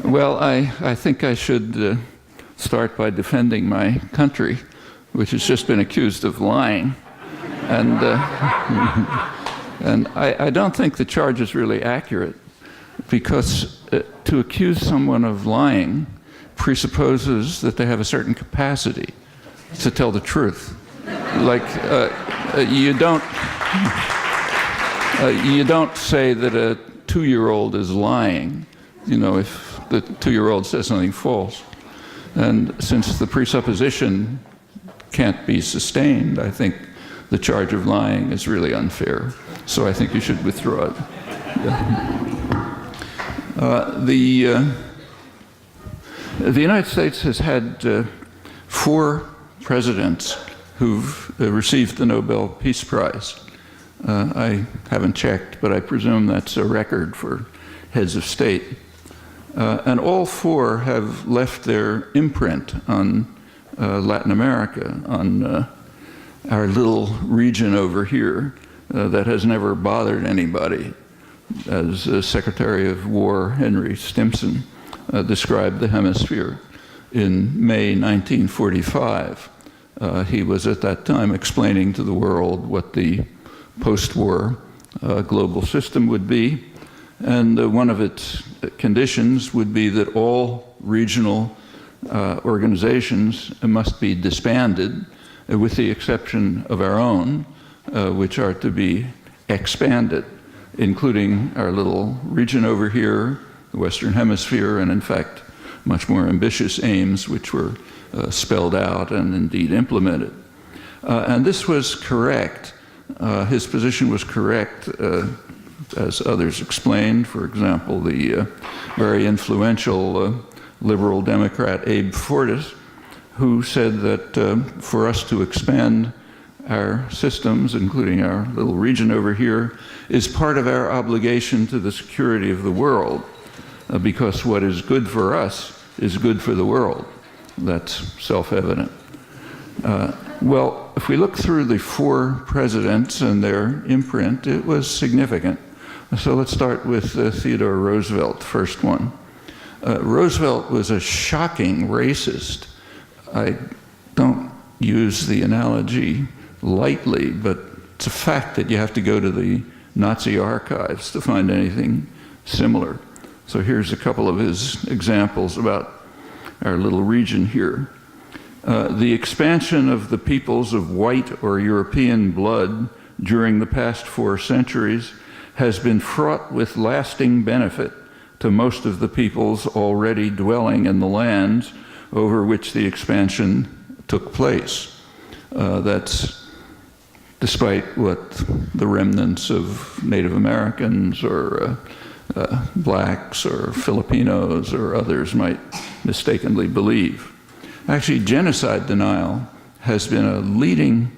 Well, I think I should start by defending my country, which has just been accused of lying. And, and I don't think the charge is really accurate, because to accuse someone of lying presupposes that they have a certain capacity to tell the truth. Like, you don't say that a 2-year-old is lying, you know, if the 2-year-old says something false. And since the presupposition can't be sustained, I think the charge of lying is really unfair. So I think you should withdraw it. Yeah. The United States has had 4 presidents who've received the Nobel Peace Prize. I haven't checked, but I presume that's a record for heads of state. And all 4 have left their imprint on Latin America, on our little region over here that has never bothered anybody. As Secretary of War Henry Stimson described the hemisphere in May 1945. He was at that time explaining to the world what the post-war global system would be, and one of its conditions would be that all regional organizations must be disbanded, with the exception of our own, which are to be expanded, including our little region over here, the Western Hemisphere, and in fact, much more ambitious aims which were spelled out and indeed implemented. And this was correct. His position was correct, as others explained. For example, the very influential liberal Democrat Abe Fortas, who said that for us to expand our systems, including our little region over here, is part of our obligation to the security of the world, because what is good for us is good for the world. That's self-evident. Well, if we look through the 4 presidents and their imprint, it was significant. So let's start with Theodore Roosevelt, first one. Roosevelt was a shocking racist. I don't use the analogy lightly, but it's a fact that you have to go to the Nazi archives to find anything similar. So here's a couple of his examples about our little region here. The expansion of the peoples of white or European blood during the past 4 centuries has been fraught with lasting benefit to most of the peoples already dwelling in the lands over which the expansion took place. That's despite what the remnants of Native Americans or blacks or Filipinos or others might mistakenly believe. Actually, genocide denial has been a leading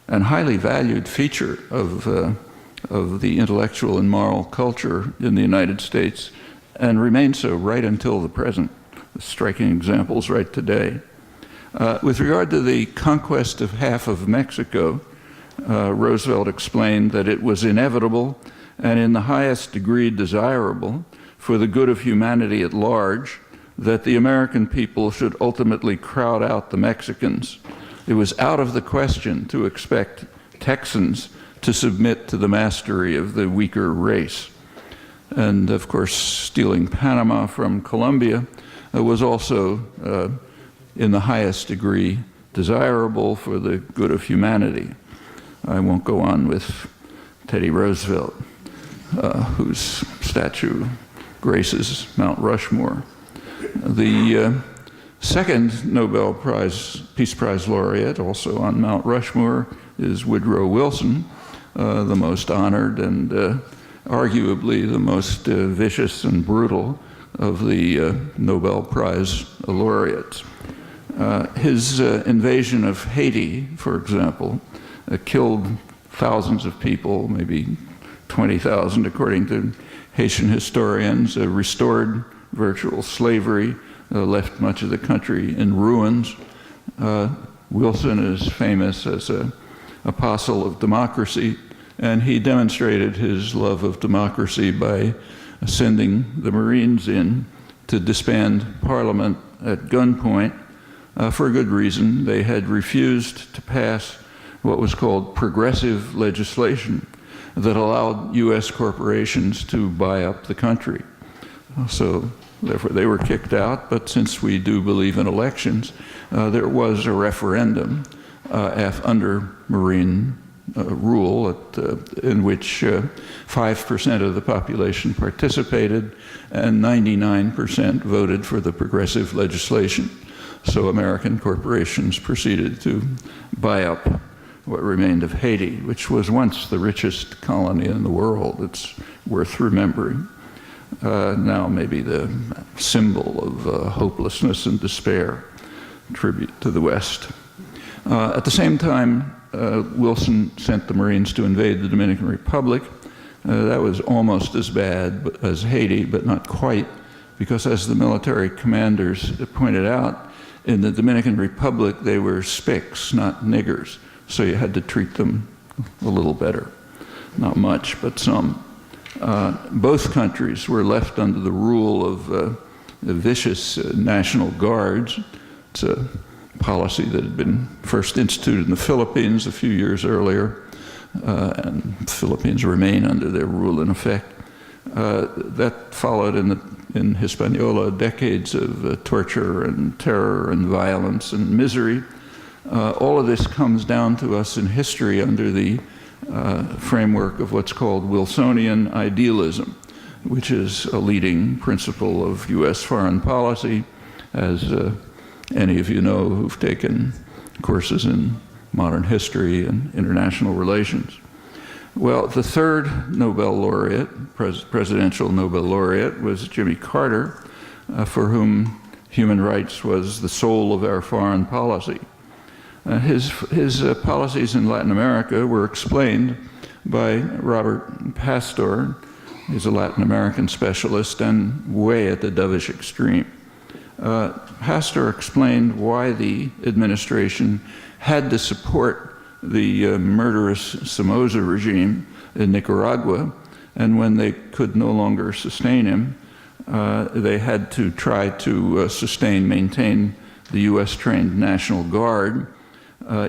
and highly valued feature of the intellectual and moral culture in the United States, and remains so right until the present. Striking examples right today. With regard to the conquest of half of Mexico, Roosevelt explained that it was inevitable and in the highest degree desirable for the good of humanity at large that the American people should ultimately crowd out the Mexicans. It was out of the question to expect Texans to submit to the mastery of the weaker race. And of course, stealing Panama from Colombia was also in the highest degree desirable for the good of humanity. I won't go on with Teddy Roosevelt, whose statue graces Mount Rushmore. The second Nobel Peace Prize laureate, also on Mount Rushmore, is Woodrow Wilson, the most honored and arguably the most vicious and brutal of the Nobel Prize laureates. His invasion of Haiti, for example, killed thousands of people, maybe 20,000 according to Haitian historians, restored virtual slavery, left much of the country in ruins. Wilson is famous as an apostle of democracy, and he demonstrated his love of democracy by sending the Marines in to disband Parliament at gunpoint for a good reason. They had refused to pass what was called progressive legislation that allowed U.S. corporations to buy up the country. So therefore they were kicked out, but since we do believe in elections, there was a referendum under Marine rule in which 5% of the population participated and 99% voted for the progressive legislation. So American corporations proceeded to buy up what remained of Haiti, which was once the richest colony in the world. It's worth remembering. Now maybe the symbol of hopelessness and despair, tribute to the West. At the same time, Wilson sent the Marines to invade the Dominican Republic. That was almost as bad as Haiti, but not quite, because as the military commanders pointed out, in the Dominican Republic, they were spics, not niggers. So you had to treat them a little better. Not much, but some. Both countries were left under the rule of the vicious National Guards. It's a policy that had been first instituted in the Philippines a few years earlier, and the Philippines remain under their rule in effect. That followed in Hispaniola decades of torture and terror and violence and misery. All of this comes down to us in history under the framework of what's called Wilsonian idealism, which is a leading principle of U.S. foreign policy, as any of you know who've taken courses in modern history and international relations. Well, the third Nobel laureate, presidential Nobel laureate, was Jimmy Carter, for whom human rights was the soul of our foreign policy. His policies in Latin America were explained by Robert Pastor. He's a Latin American specialist and way at the dovish extreme. Pastor explained why the administration had to support the murderous Somoza regime in Nicaragua, and when they could no longer sustain him, they had to try to maintain the US-trained National Guard,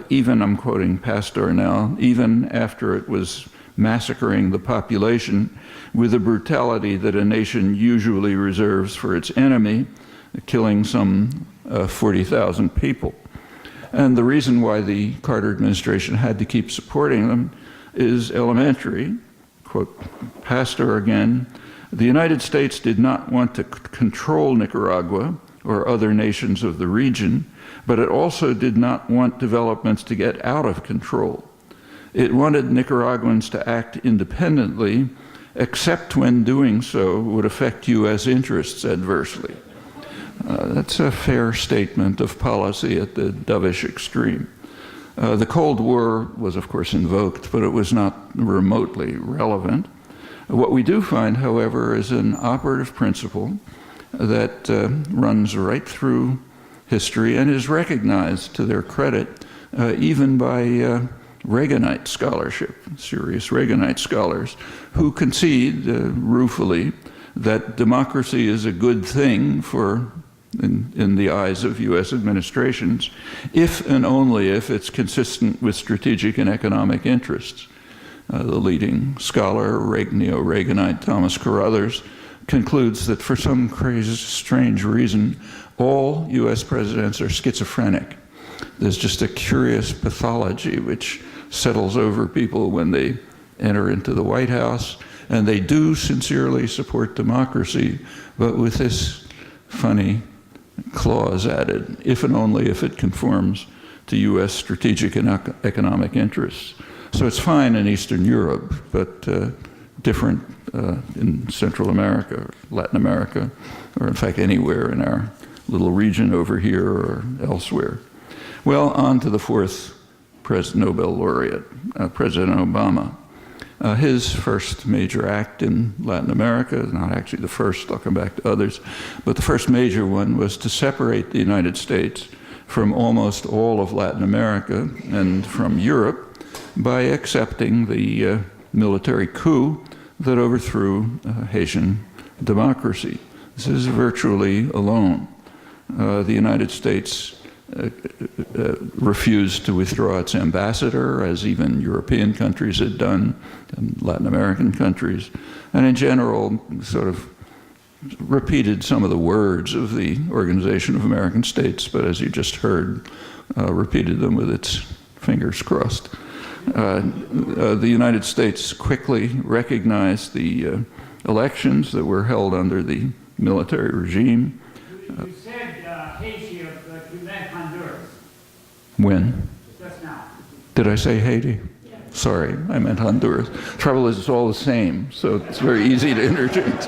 even, I'm quoting Pastor now, even after it was massacring the population with a brutality that a nation usually reserves for its enemy, killing some 40,000 people. And the reason why the Carter administration had to keep supporting them is elementary. Quote Pastor again, "The United States did not want to control Nicaragua or other nations of the region, but it also did not want developments to get out of control. It wanted Nicaraguans to act independently, except when doing so would affect U.S. interests adversely." That's a fair statement of policy at the dovish extreme. The Cold War was, of course, invoked, but it was not remotely relevant. What we do find, however, is an operative principle that runs right through history and is recognized to their credit even by Reaganite scholarship, serious Reaganite scholars, who concede ruefully that democracy is a good thing in the eyes of U.S. administrations, if and only if it's consistent with strategic and economic interests. The leading scholar, neo-Reaganite Thomas Carruthers, concludes that for some crazy, strange reason, all U.S. presidents are schizophrenic. There's just a curious pathology which settles over people when they enter into the White House, and they do sincerely support democracy, but with this funny clause added, if and only if it conforms to U.S. strategic and economic interests. So it's fine in Eastern Europe, but different in Central America, Latin America, or in fact anywhere in our little region over here or elsewhere. Well, on to the fourth Nobel laureate, President Obama. His first major act in Latin America, not actually the first, I'll come back to others, but the first major one was to separate the United States from almost all of Latin America and from Europe by accepting the military coup that overthrew Haitian democracy. This is virtually alone. The United States refused to withdraw its ambassador, as even European countries had done, and Latin American countries, and in general sort of repeated some of the words of the Organization of American States, but as you just heard, repeated them with its fingers crossed. The United States quickly recognized the elections that were held under the military regime. You said Haiti, but you meant Honduras. When? Just now. Did I say Haiti? Yeah. Sorry, I meant Honduras. Trouble is, it's all the same, so it's very easy to interchange.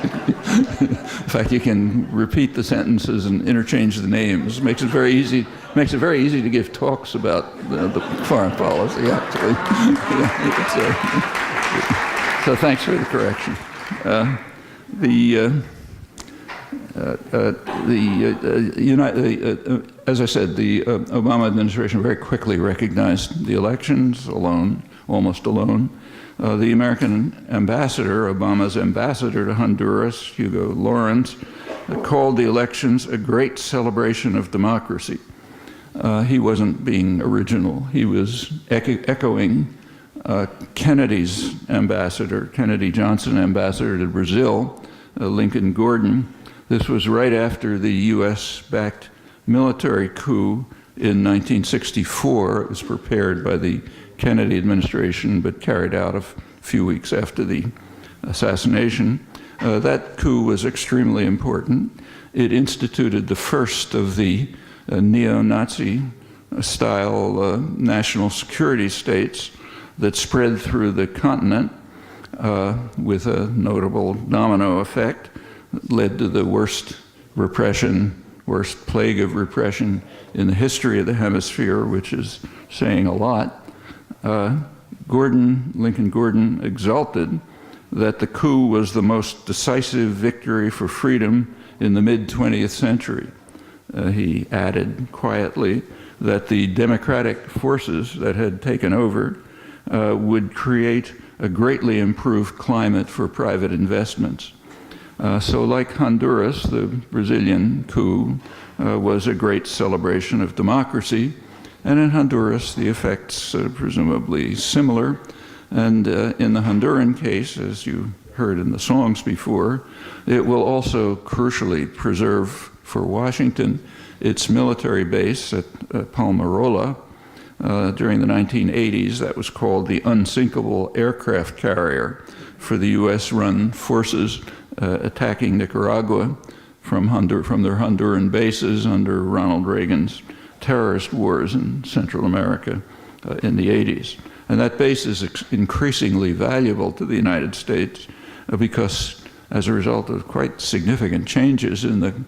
In fact, you can repeat the sentences and interchange the names. Makes it very easy. Makes it very easy to give talks about the foreign policy. Actually, so thanks for the correction. As I said, the Obama administration very quickly recognized the elections alone, almost alone. The American ambassador, Obama's ambassador to Honduras, Hugo Lawrence, called the elections a great celebration of democracy. He wasn't being original. He was echoing Kennedy's ambassador, Kennedy Johnson ambassador to Brazil, Lincoln Gordon. This was right after the US-backed military coup in 1964. It was prepared by the Kennedy administration, but carried out a few weeks after the assassination. That coup was extremely important. It instituted the first of the neo-Nazi style national security states that spread through the continent with a notable domino effect. Led to the worst repression, worst plague of repression in the history of the hemisphere, which is saying a lot. Lincoln Gordon exulted that the coup was the most decisive victory for freedom in the mid-20th century. He added quietly that the democratic forces that had taken over would create a greatly improved climate for private investments. So like Honduras, the Brazilian coup was a great celebration of democracy. And in Honduras, the effects are presumably similar. And in the Honduran case, as you heard in the songs before, it will also crucially preserve for Washington its military base at Palmarola. During the 1980s, that was called the unsinkable aircraft carrier for the US-run forces attacking Nicaragua from their Honduran bases under Ronald Reagan's terrorist wars in Central America in the 80s. And that base is increasingly valuable to the United States because as a result of quite significant changes in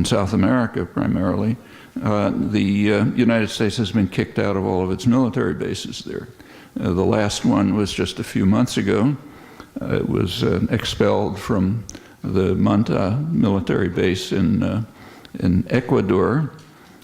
South America primarily, the United States has been kicked out of all of its military bases there. The last one was just a few months ago. It was expelled from the Manta military base in Ecuador.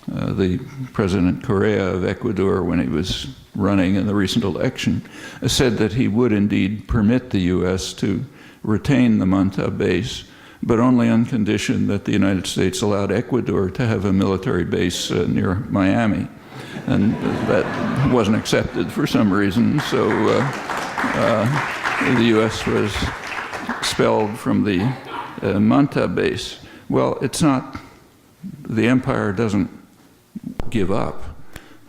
The President Correa of Ecuador, when he was running in the recent election, said that he would indeed permit the U.S. to retain the Manta base, but only on condition that the United States allowed Ecuador to have a military base near Miami. And that wasn't accepted for some reason, so the U.S. was expelled from the Manta base. Well, it's not, the empire doesn't give up,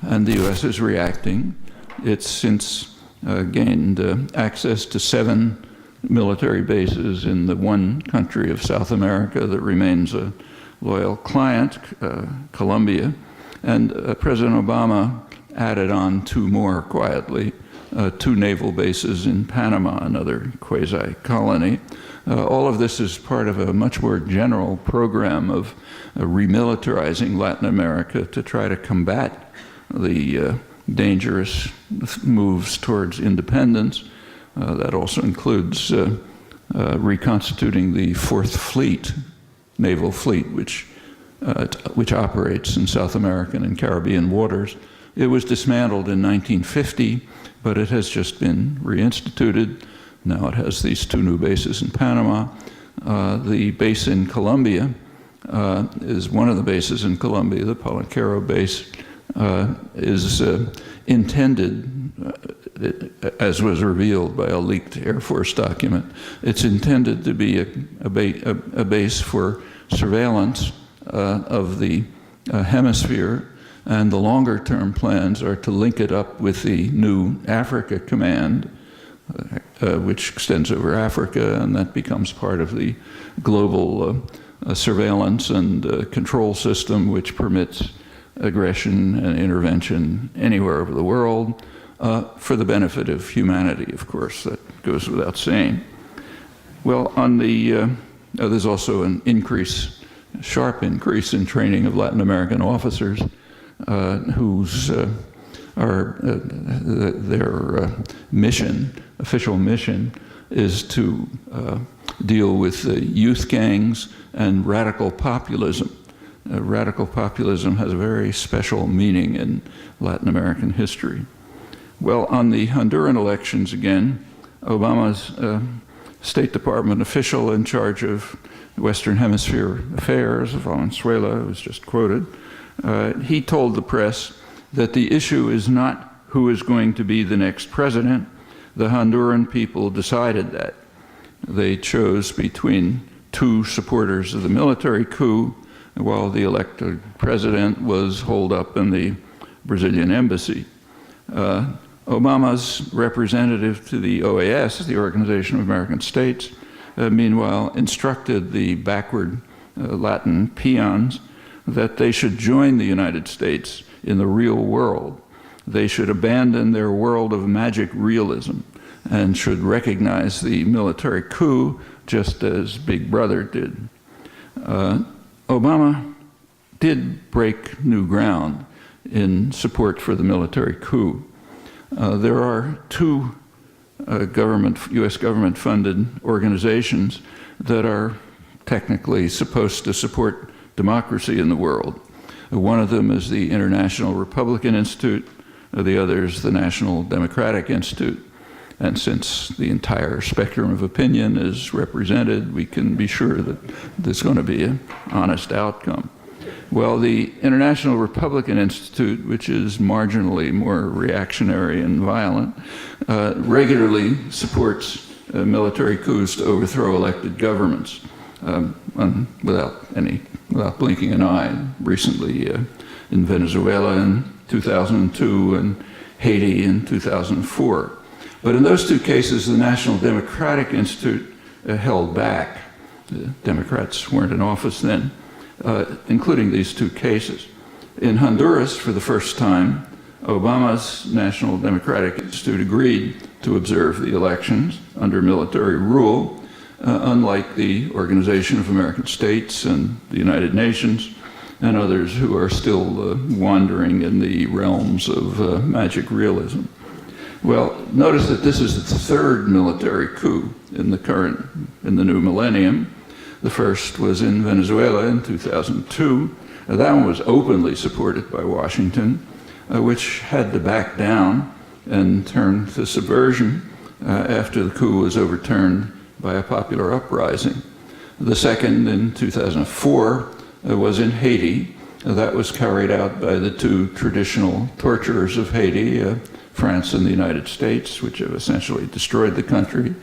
and the U.S. is reacting. It's since gained access to 7 military bases in the one country of South America that remains a loyal client, Colombia. And President Obama added on 2 more quietly, 2 naval bases in Panama, another quasi-colony. All of this is part of a much more general program of remilitarizing Latin America to try to combat the dangerous moves towards independence. That also includes reconstituting the 4th Fleet, naval fleet, which operates in South American and Caribbean waters. It was dismantled in 1950, but it has just been reinstituted. Now it has these 2 new bases in Panama. The base in Colombia is one of the bases in Colombia, the Palenquero base, is intended, as was revealed by a leaked Air Force document, it's intended to be a base for surveillance of the hemisphere, and the longer-term plans are to link it up with the new Africa Command, which extends over Africa, and that becomes part of the global surveillance and control system, which permits aggression and intervention anywhere over the world for the benefit of humanity, of course. That goes without saying. Well, on the there's also an increase, a sharp increase in training of Latin American officers whose their mission, official mission, is to deal with youth gangs and radical populism. Radical populism has a very special meaning in Latin American history. Well, on the Honduran elections again, Obama's State Department official in charge of Western Hemisphere affairs, Valenzuela, who was just quoted, he told the press that the issue is not who is going to be the next president. The Honduran people decided that. They chose between two supporters of the military coup, while the elected president was holed up in the Brazilian embassy. Obama's representative to the OAS, the Organization of American States, meanwhile instructed the backward Latin peons that they should join the United States in the real world. They should abandon their world of magic realism and should recognize the military coup just as Big Brother did. Obama did break new ground in support for the military coup. There are two U.S. government-funded organizations that are technically supposed to support democracy in the world. One of them is the International Republican Institute, the other is the National Democratic Institute. And since the entire spectrum of opinion is represented, we can be sure that there's going to be an honest outcome. Well, the International Republican Institute, which is marginally more reactionary and violent, regularly supports military coups to overthrow elected governments without blinking an eye. Recently in Venezuela in 2002 and Haiti in 2004. But in those two cases, the National Democratic Institute held back. The Democrats weren't in office then, including these two cases. In Honduras, for the first time, Obama's National Democratic Institute agreed to observe the elections under military rule, unlike the Organization of American States and the United Nations and others who are still wandering in the realms of magic realism. Well, notice that this is the third military coup in the new millennium. The first was in Venezuela in 2002. That one was openly supported by Washington, which had to back down and turn to subversion after the coup was overturned by a popular uprising. The second in 2004 was in Haiti. That was carried out by the two traditional torturers of Haiti, France and the United States, which have essentially destroyed the country.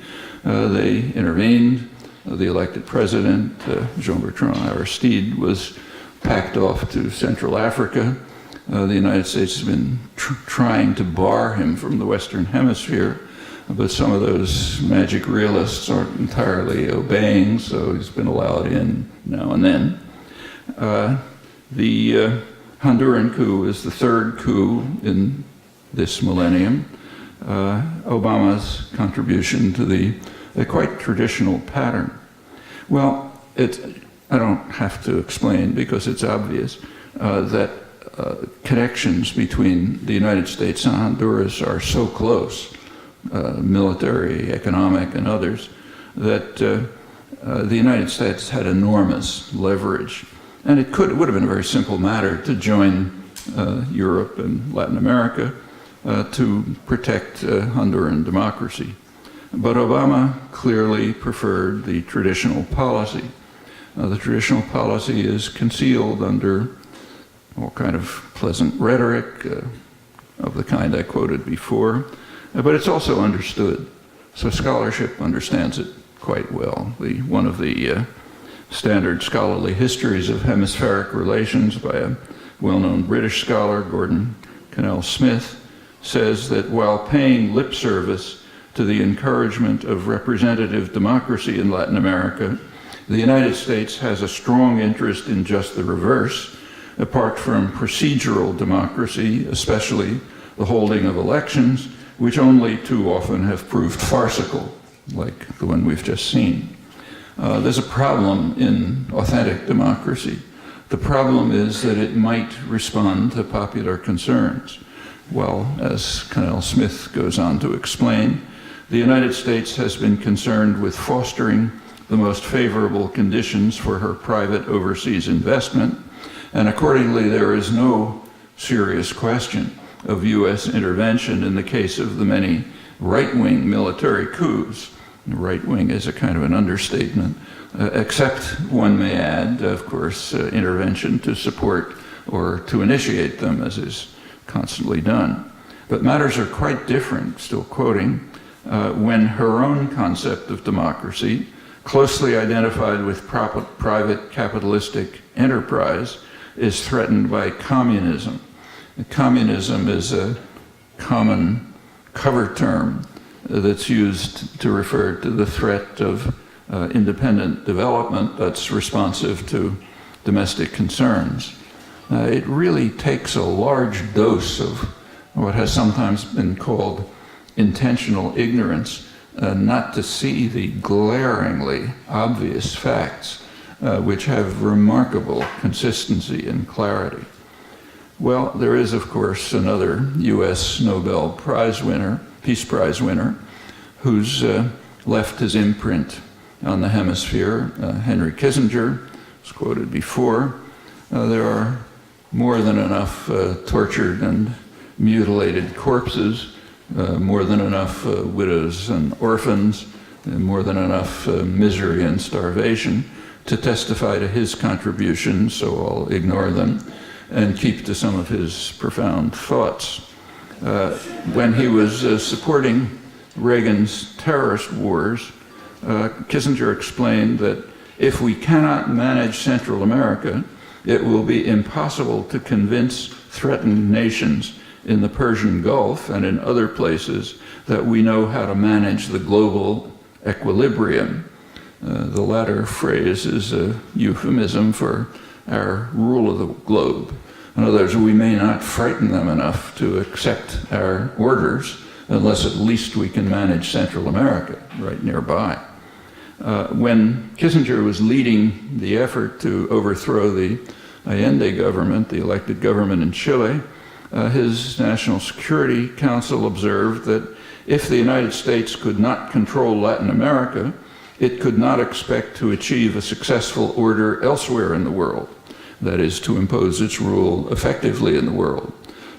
They intervened. The elected president, Jean-Bertrand Aristide, was packed off to Central Africa. The United States has been trying to bar him from the Western Hemisphere, but some of those magic realists aren't entirely obeying, so he's been allowed in now and then. The Honduran coup is the third coup in this millennium. Obama's contribution to the quite traditional pattern. Well, I don't have to explain because it's obvious that connections between the United States and Honduras are so close, military, economic, and others, that the United States had enormous leverage. And it would have been a very simple matter to join Europe and Latin America to protect Honduran democracy. But Obama clearly preferred the traditional policy. The traditional policy is concealed under all kind of pleasant rhetoric of the kind I quoted before, but it's also understood. So scholarship understands it quite well. One of the standard scholarly histories of hemispheric relations by a well-known British scholar, Gordon Connell Smith, says that while paying lip service to the encouragement of representative democracy in Latin America, the United States has a strong interest in just the reverse, apart from procedural democracy, especially the holding of elections, which only too often have proved farcical, like the one we've just seen. There's a problem in authentic democracy. The problem is that it might respond to popular concerns. Well, as Connell Smith goes on to explain, the United States has been concerned with fostering the most favorable conditions for her private overseas investment, and accordingly there is no serious question of U.S. intervention in the case of the many right-wing military coups. Right-wing is a kind of an understatement, except, one may add, of course, intervention to support or to initiate them, as is constantly done. But matters are quite different, still quoting, when her own concept of democracy, closely identified with private capitalistic enterprise, is threatened by communism. Communism is a common cover term that's used to refer to the threat of independent development that's responsive to domestic concerns. It really takes a large dose of what has sometimes been called intentional ignorance not to see the glaringly obvious facts which have remarkable consistency and clarity. Well, there is, of course, another U.S. Nobel Prize winner, Peace Prize winner, who's left his imprint on the hemisphere, Henry Kissinger, was quoted before. There are more than enough tortured and mutilated corpses, more than enough widows and orphans, and more than enough misery and starvation to testify to his contributions, so I'll ignore them and keep to some of his profound thoughts. When he was supporting Reagan's terrorist wars, Kissinger explained that if we cannot manage Central America, it will be impossible to convince threatened nations in the Persian Gulf and in other places that we know how to manage the global equilibrium. The latter phrase is a euphemism for our rule of the globe. In other words, we may not frighten them enough to accept our orders unless at least we can manage Central America right nearby. When Kissinger was leading the effort to overthrow the Allende government, the elected government in Chile, his National Security Council observed that if the United States could not control Latin America, it could not expect to achieve a successful order elsewhere in the world, that is, to impose its rule effectively in the world.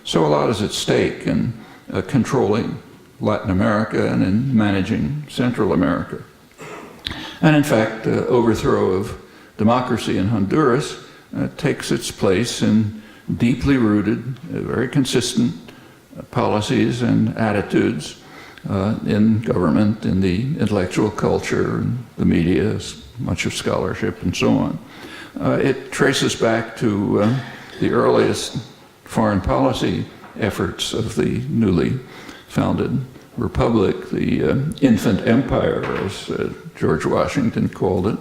So a lot is at stake in controlling Latin America and in managing Central America. And in fact, overthrow of democracy in Honduras takes its place in deeply rooted, very consistent policies and attitudes in government, in the intellectual culture, and the media, much of scholarship, and so on. It traces back to the earliest foreign policy efforts of the newly founded republic, the infant empire, as George Washington called it.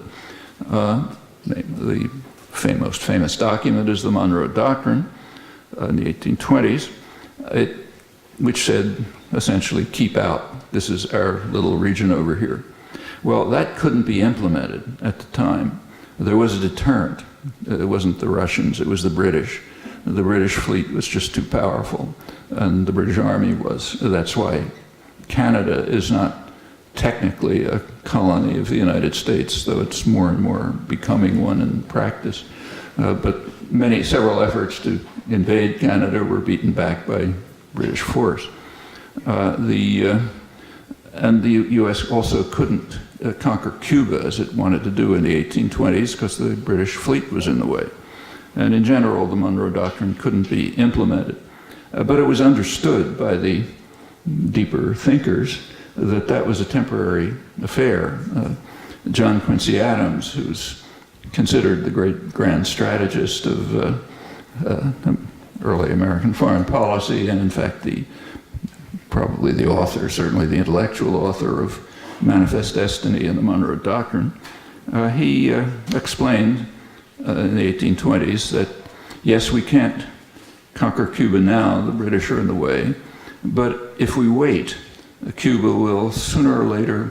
The most famous document is the Monroe Doctrine in the 1820s, which said, essentially, keep out. This is our little region over here. Well, that couldn't be implemented at the time. There was a deterrent. It wasn't the Russians, it was the British. The British fleet was just too powerful, and the British Army was. That's why Canada is not technically a colony of the United States, though it's more and more becoming one in practice. But several efforts to invade Canada were beaten back by British force. And the U.S. also couldn't conquer Cuba as it wanted to do in the 1820s because the British fleet was in the way. And in general, the Monroe Doctrine couldn't be implemented. But it was understood by the deeper thinkers that that was a temporary affair. John Quincy Adams, who's considered the great grand strategist of early American foreign policy, and in fact probably the author, certainly the intellectual author of Manifest Destiny and the Monroe Doctrine, he explained in the 1820s that, yes, we can't conquer Cuba now, the British are in the way, but if we wait, Cuba will sooner or later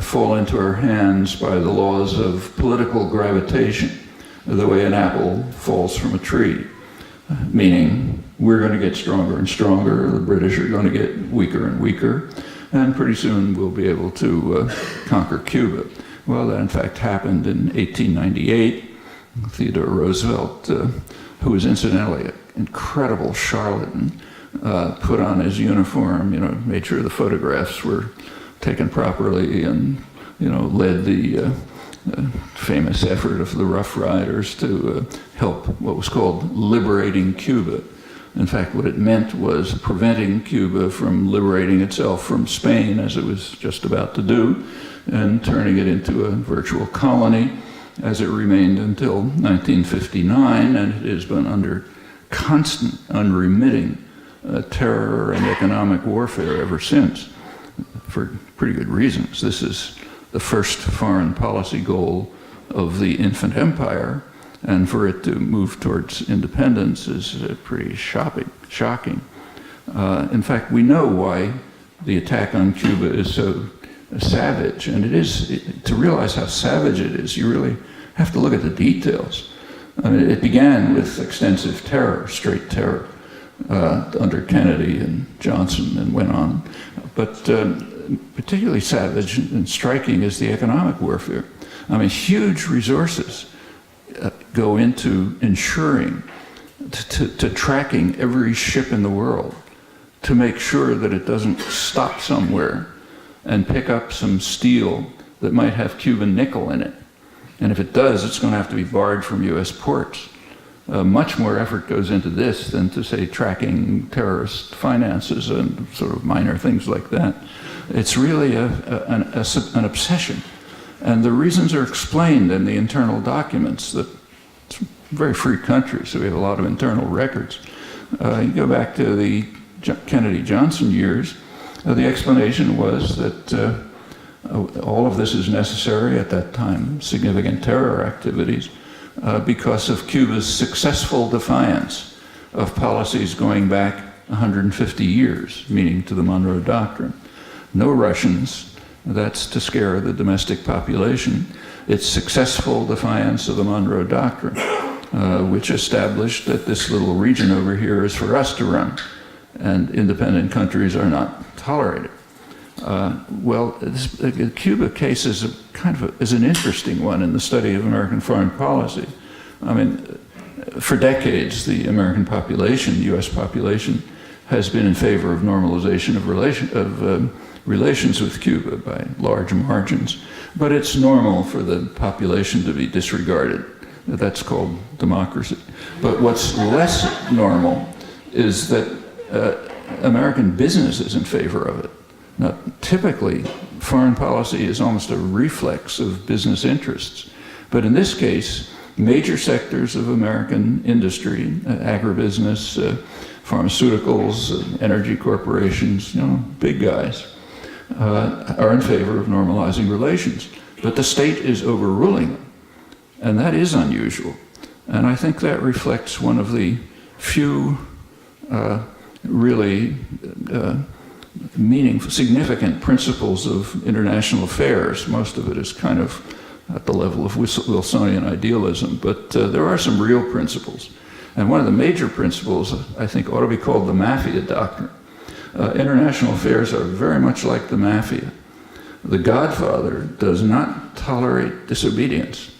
fall into our hands by the laws of political gravitation, the way an apple falls from a tree, meaning we're going to get stronger and stronger, the British are going to get weaker and weaker, and pretty soon we'll be able to conquer Cuba. Well, that in fact happened in 1898. Theodore Roosevelt, who was incidentally an incredible charlatan, put on his uniform, made sure the photographs were taken properly, and led the famous effort of the Rough Riders to help what was called liberating Cuba. In fact, what it meant was preventing Cuba from liberating itself from Spain, as it was just about to do, and turning it into a virtual colony, as it remained until 1959, and it has been under constant, unremitting terror and economic warfare ever since, for pretty good reasons. This is the first foreign policy goal of the infant empire, and for it to move towards independence is pretty shocking. In fact, we know why the attack on Cuba is so savage, and to realize how savage it is, you really have to look at the details. I mean, it began with extensive terror, straight terror, under Kennedy and Johnson, and went on. But particularly savage and striking is the economic warfare. I mean, huge resources go into ensuring, to tracking every ship in the world, to make sure that it doesn't stop somewhere and pick up some steel that might have Cuban nickel in it. And if it does, it's going to have to be barred from US ports. Much more effort goes into this than to, say, tracking terrorist finances and sort of minor things like that. It's really an obsession. And the reasons are explained in the internal documents. That it's a very free country, so we have a lot of internal records. You go back to the Kennedy-Johnson years, the explanation was that all of this is necessary at that time, significant terror activities, because of Cuba's successful defiance of policies going back 150 years, meaning to the Monroe Doctrine. No Russians, that's to scare the domestic population. It's successful defiance of the Monroe Doctrine, which established that this little region over here is for us to run, and independent countries are not tolerated. The Cuba case is an interesting one in the study of American foreign policy. I mean, for decades, the American population, the U.S. population, has been in favor of normalization of relations with Cuba by large margins. But it's normal for the population to be disregarded. That's called democracy. But what's less normal is that American business is in favor of it. Now, typically, foreign policy is almost a reflex of business interests. But in this case, major sectors of American industry, agribusiness, pharmaceuticals, energy corporations, big guys, are in favor of normalizing relations. But the state is overruling them. And that is unusual. And I think that reflects one of the few really meaningful, significant principles of international affairs. Most of it is kind of at the level of Wilsonian idealism, but there are some real principles. And one of the major principles, I think, ought to be called the mafia doctrine. International affairs are very much like the mafia. The godfather does not tolerate disobedience.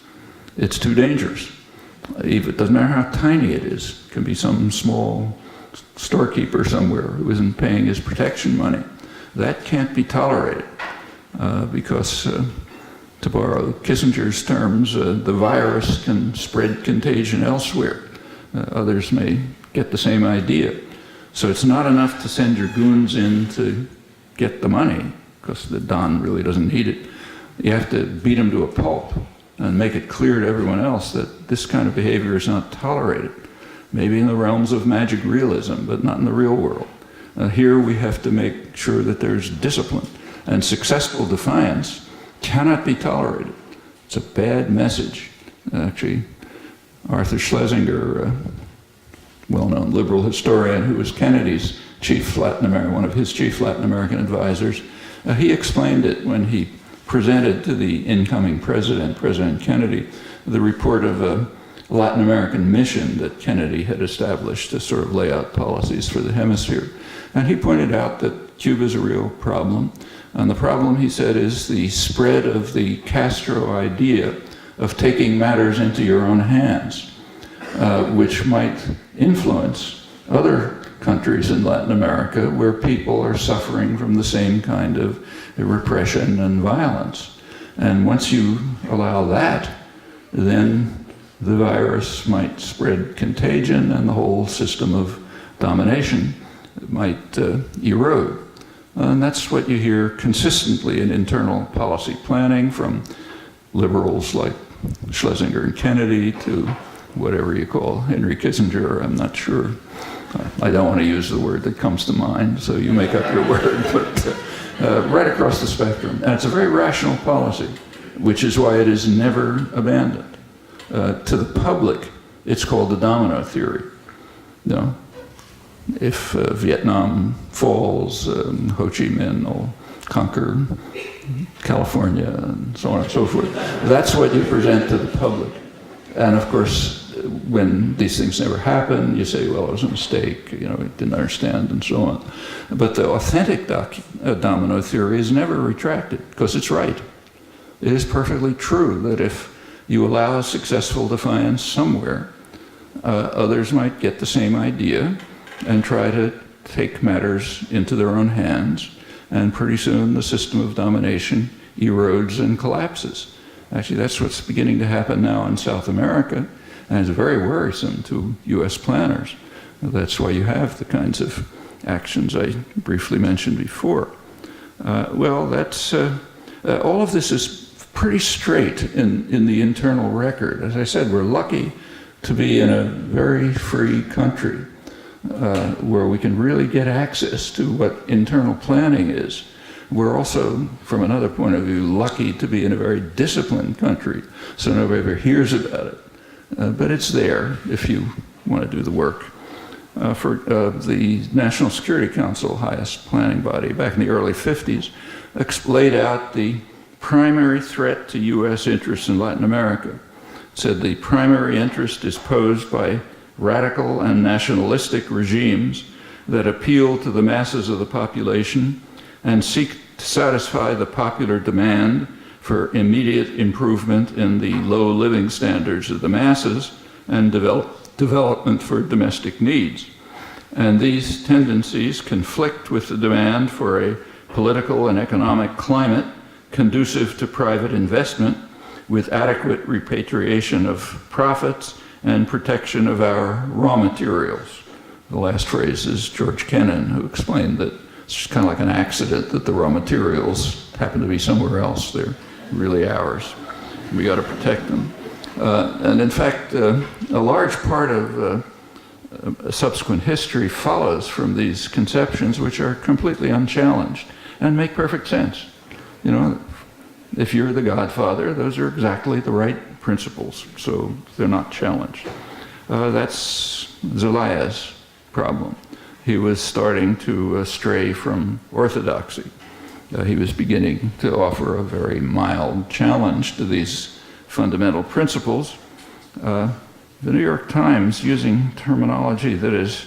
It's too dangerous. It doesn't matter how tiny it is. It can be some small storekeeper somewhere who isn't paying his protection money. That can't be tolerated. because, to borrow Kissinger's terms, the virus can spread contagion elsewhere. Others may get the same idea. So it's not enough to send your goons in to get the money, because the Don really doesn't need it. You have to beat them to a pulp and make it clear to everyone else that this kind of behavior is not tolerated. Maybe in the realms of magic realism, but not in the real world. Here we have to make sure that there's discipline, and successful defiance cannot be tolerated. It's a bad message. Actually, Arthur Schlesinger, well-known liberal historian who was Kennedy's one of his chief Latin American advisors, he explained it when he presented to the incoming president, President Kennedy, the report of a Latin American mission that Kennedy had established to sort of lay out policies for the hemisphere. And he pointed out that Cuba is a real problem. And the problem, he said, is the spread of the Castro idea of taking matters into your own hands, which might influence other countries in Latin America where people are suffering from the same kind of repression and violence. And once you allow that, then the virus might spread contagion and the whole system of domination might erode. And that's what you hear consistently in internal policy planning from liberals like Schlesinger and Kennedy to whatever you call Henry Kissinger, I'm not sure. I don't want to use the word that comes to mind, so you make up your word, but right across the spectrum. And it's a very rational policy, which is why it is never abandoned. To the public, it's called the domino theory. You know, if Vietnam falls, Ho Chi Minh will conquer California, and so on and so forth. That's what you present to the public. And of course, when these things never happen, you say, well, it was a mistake, you know, we didn't understand, and so on. But the authentic domino theory is never retracted, because it's right. It is perfectly true that if you allow a successful defiance somewhere, others might get the same idea and try to take matters into their own hands, and pretty soon the system of domination erodes and collapses. Actually, that's what's beginning to happen now in South America, and it's very worrisome to US planners. That's why you have the kinds of actions I briefly mentioned before. Well, that's, all of this is pretty straight in the internal record. As I said, we're lucky to be in a very free country where we can really get access to what internal planning is. We're also, from another point of view, lucky to be in a very disciplined country, so nobody ever hears about it. But it's there if you want to do the work. For the National Security Council, highest planning body, back in the early 50s, laid out the primary threat to US interests in Latin America. It said the primary interest is posed by radical and nationalistic regimes that appeal to the masses of the population and seek to satisfy the popular demand for immediate improvement in the low living standards of the masses and development for domestic needs. And these tendencies conflict with the demand for a political and economic climate conducive to private investment with adequate repatriation of profits and protection of our raw materials. The last phrase is George Kennan, who explained that it's just kind of like an accident that the raw materials happen to be somewhere else. They're really ours. We got to protect them. And in fact, a large part of subsequent history follows from these conceptions, which are completely unchallenged and make perfect sense. You know, if you're the godfather, those are exactly the right principles, so they're not challenged. That's Zelaya's problem. He was starting to stray from orthodoxy. He was beginning to offer a very mild challenge to these fundamental principles. The New York Times, using terminology that is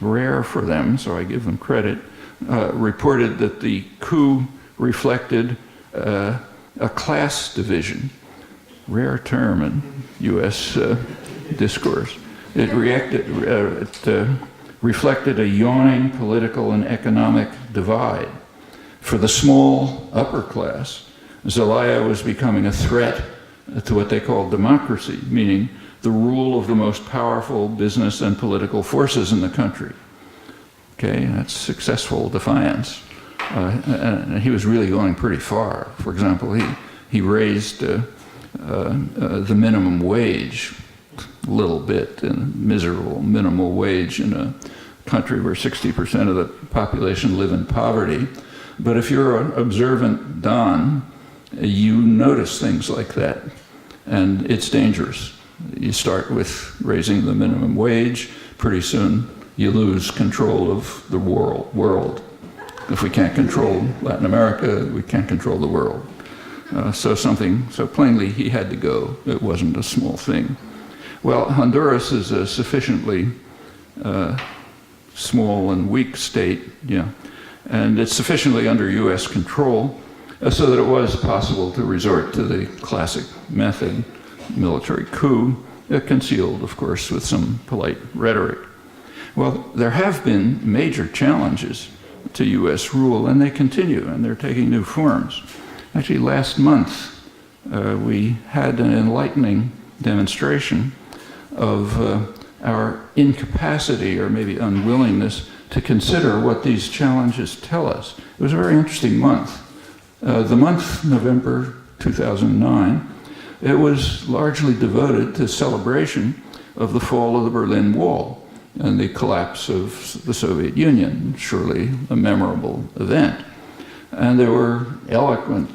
rare for them, so I give them credit, reported that the coup reflected a class division, rare term in US discourse. It reflected a yawning political and economic divide. For the small upper class, Zelaya was becoming a threat to what they called democracy, meaning the rule of the most powerful business and political forces in the country. Okay, that's successful defiance. And he was really going pretty far. For example, he raised the minimum wage a little bit, a miserable minimal wage in a country where 60% of the population live in poverty. But if you're an observant Don, you notice things like that, and it's dangerous. You start with raising the minimum wage, pretty soon you lose control of the world. If we can't control Latin America, we can't control the world. So plainly he had to go. It wasn't a small thing. Well, Honduras is a sufficiently small and weak state, and it's sufficiently under US control so that it was possible to resort to the classic method, military coup, concealed, of course, with some polite rhetoric. Well, there have been major challenges to US rule, and they continue, and they're taking new forms. Actually, last month, we had an enlightening demonstration of our incapacity, or maybe unwillingness, to consider what these challenges tell us. It was a very interesting month. The month, November 2009, it was largely devoted to celebration of the fall of the Berlin Wall and the collapse of the Soviet Union, surely a memorable event. And there were eloquent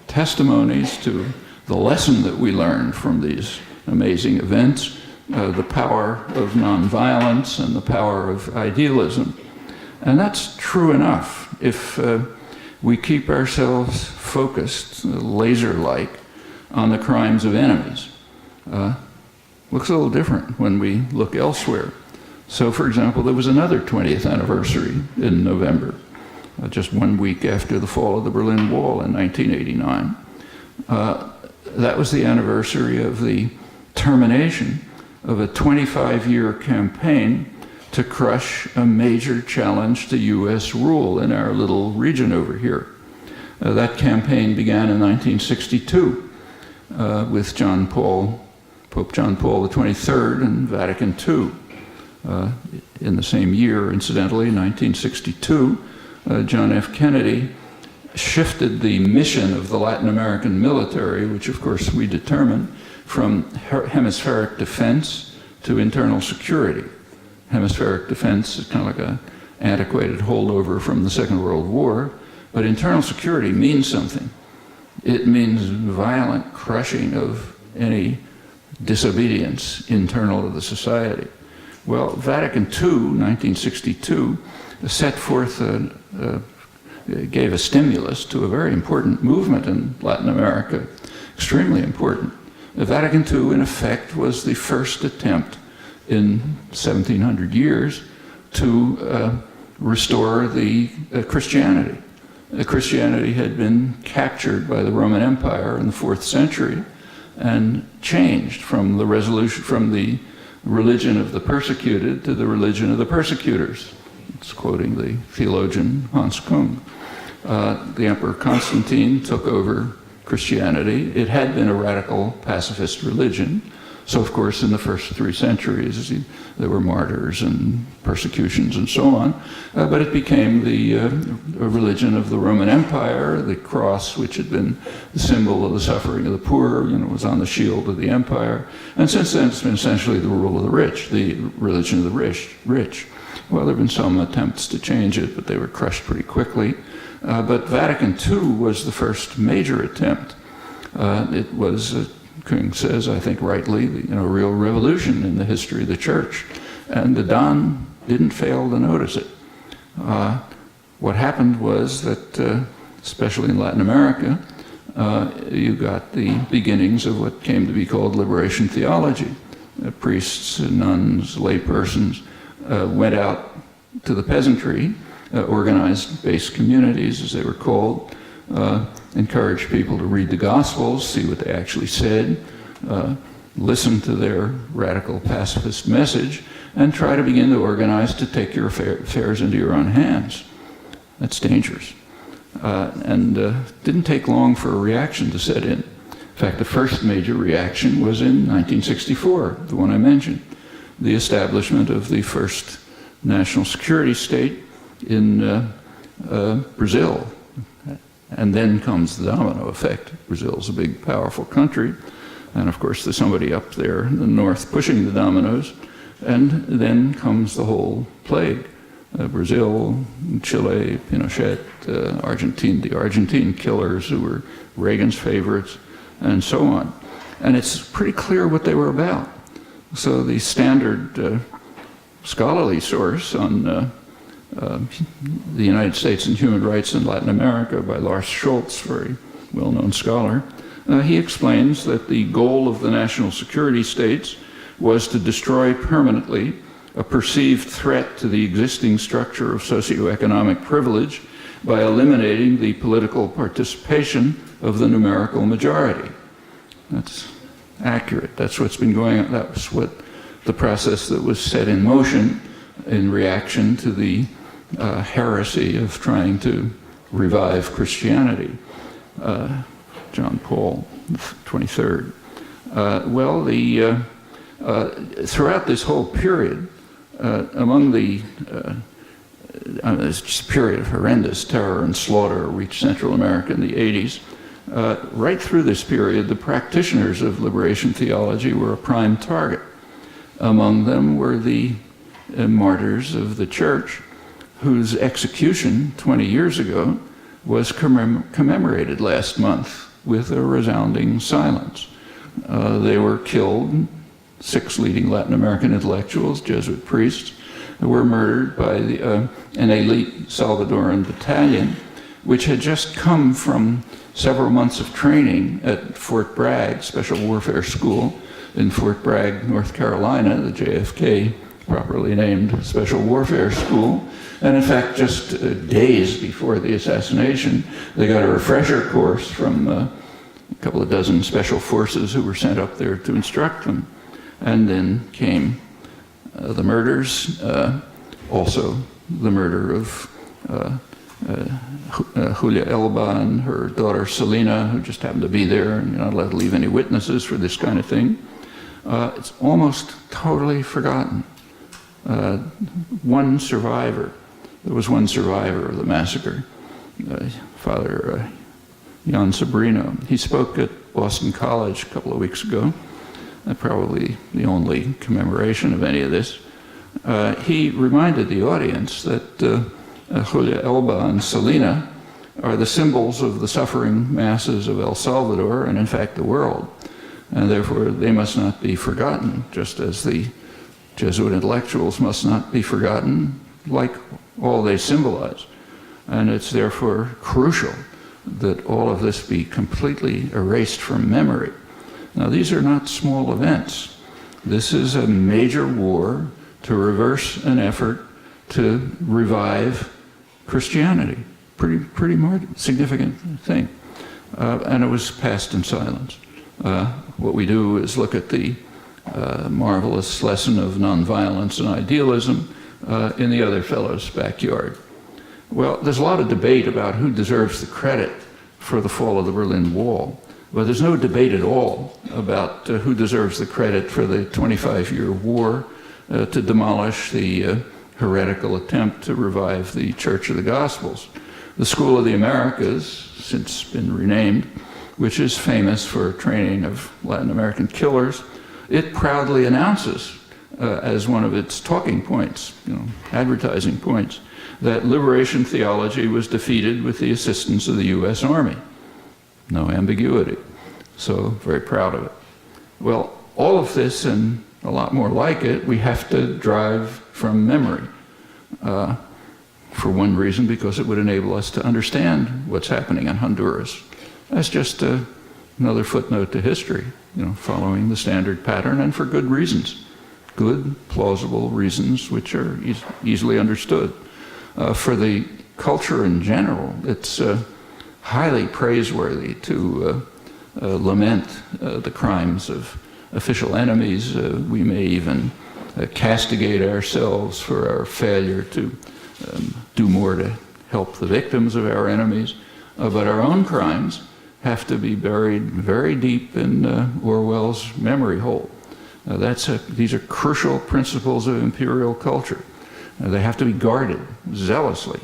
testimonies to the lesson that we learned from these amazing events, the power of nonviolence and the power of idealism. And that's true enough if we keep ourselves focused, laser-like, on the crimes of enemies. Looks a little different when we look elsewhere. So, for example, there was another 20th anniversary in November, just 1 week after the fall of the Berlin Wall in 1989. That was the anniversary of the termination of a 25-year campaign to crush a major challenge to US rule in our little region over here. That campaign began in 1962 with Pope John Paul XXIII and Vatican II. In the same year, incidentally, 1962, John F. Kennedy shifted the mission of the Latin American military, which of course we determined, from hemispheric defense to internal security. Hemispheric defense is kind of like an antiquated holdover from the Second World War, but internal security means something. It means violent crushing of any disobedience internal to the society. Well, Vatican II, 1962, set forth, gave a stimulus to a very important movement in Latin America, extremely important. Vatican II, in effect, was the first attempt in 1700 years to restore the Christianity. Christianity had been captured by the Roman Empire in the 4th century and changed from the religion of the persecuted to the religion of the persecutors. It's quoting the theologian Hans Kung. The Emperor Constantine took over Christianity. It had been a radical pacifist religion. So, of course, in the first 3 centuries, there were martyrs and persecutions and so on. But it became the religion of the Roman Empire. The cross, which had been the symbol of the suffering of the poor, was on the shield of the empire. And since then, it's been essentially the rule of the rich, the religion of the rich. Well, there have been some attempts to change it, but they were crushed pretty quickly. But Vatican II was the first major attempt. It was, Kung says, I think rightly, a real revolution in the history of the church. And the Don didn't fail to notice it. What happened was that, especially in Latin America, you got the beginnings of what came to be called liberation theology. Priests, nuns, laypersons went out to the peasantry, organized base communities, as they were called, encouraged people to read the Gospels, see what they actually said, listen to their radical pacifist message, and try to begin to organize to take your affairs into your own hands. That's dangerous. and didn't take long for a reaction to set in. In fact, the first major reaction was in 1964, the one I mentioned, the establishment of the first national security state in Brazil. And then comes the domino effect. Brazil's a big, powerful country, and of course there's somebody up there in the north pushing the dominoes, and then comes the whole plague. Brazil, Chile, Pinochet, Argentina, the Argentine killers who were Reagan's favorites, and so on. And it's pretty clear what they were about. So the standard scholarly source on the United States and Human Rights in Latin America by Lars Schultz, very well-known scholar, he explains that the goal of the national security states was to destroy permanently a perceived threat to the existing structure of socioeconomic privilege by eliminating the political participation of the numerical majority. That's accurate. That's what's been going on. That was what the process that was set in motion in reaction to the heresy of trying to revive Christianity. John Paul XXIII. Throughout this whole period, among this just period of horrendous terror and slaughter reached Central America in the 80s, right through this period, the practitioners of liberation theology were a prime target. Among them were the martyrs of the church, whose execution 20 years ago was commemorated last month with a resounding silence. They were killed. 6 leading Latin American intellectuals, Jesuit priests, were murdered by an elite Salvadoran battalion, which had just come from several months of training at Fort Bragg, Special Warfare School in Fort Bragg, North Carolina, the JFK properly named Special Warfare School. And in fact, just days before the assassination, they got a refresher course from a couple of dozen special forces who were sent up there to instruct them. And then came the murders, also the murder of Julia Elba and her daughter Selena, who just happened to be there, and you're not allowed to leave any witnesses for this kind of thing. It's almost totally forgotten. One survivor, there was one survivor of the massacre, Father Jan Sobrino. He spoke at Boston College a couple of weeks ago, probably the only commemoration of any of this. He reminded the audience that Julia Elba and Selena are the symbols of the suffering masses of El Salvador and in fact the world, and therefore they must not be forgotten, just as the Jesuit intellectuals must not be forgotten, like all they symbolize. And it's therefore crucial that all of this be completely erased from memory. Now, these are not small events. This is a major war to reverse an effort to revive Christianity. Pretty more significant thing. And it was passed in silence. What we do is look at the marvelous lesson of nonviolence and idealism in the other fellow's backyard. Well, there's a lot of debate about who deserves the credit for the fall of the Berlin Wall. But there's no debate at all about who deserves the credit for the 25-year war to demolish the heretical attempt to revive the Church of the Gospels. The School of the Americas, since been renamed, which is famous for training of Latin American killers, it proudly announces as one of its talking points, advertising points, that liberation theology was defeated with the assistance of the U.S. Army. No ambiguity. So, very proud of it. Well, all of this and a lot more like it, we have to drive from memory. For one reason, because it would enable us to understand what's happening in Honduras. That's just another footnote to history, following the standard pattern, and for good reasons. Good, plausible reasons which are easily understood. For the culture in general, it's highly praiseworthy to lament the crimes of official enemies. We may even castigate ourselves for our failure to do more to help the victims of our enemies, but our own crimes have to be buried very deep in Orwell's memory hole. These are crucial principles of imperial culture. They have to be guarded zealously.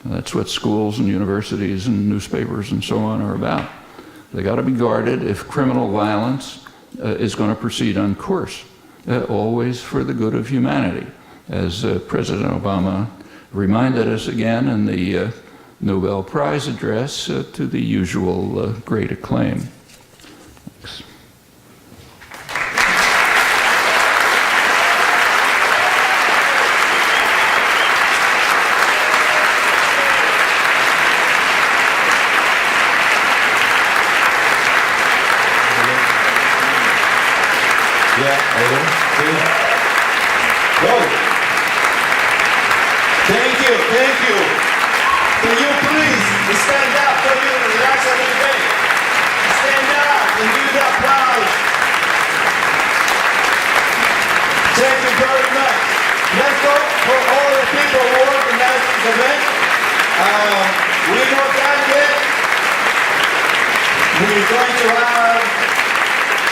That's what schools and universities and newspapers and so on are about. They got to be guarded if criminal violence is going to proceed on course, always for the good of humanity, as President Obama reminded us again in the Nobel Prize address to the usual great acclaim. Thanks. Thank you. Can you please stand up for you and relax a little bit? Stand up and give the applause. Thank you very much. Let's go for all the people who organized this event. We're not done yet. We're going to have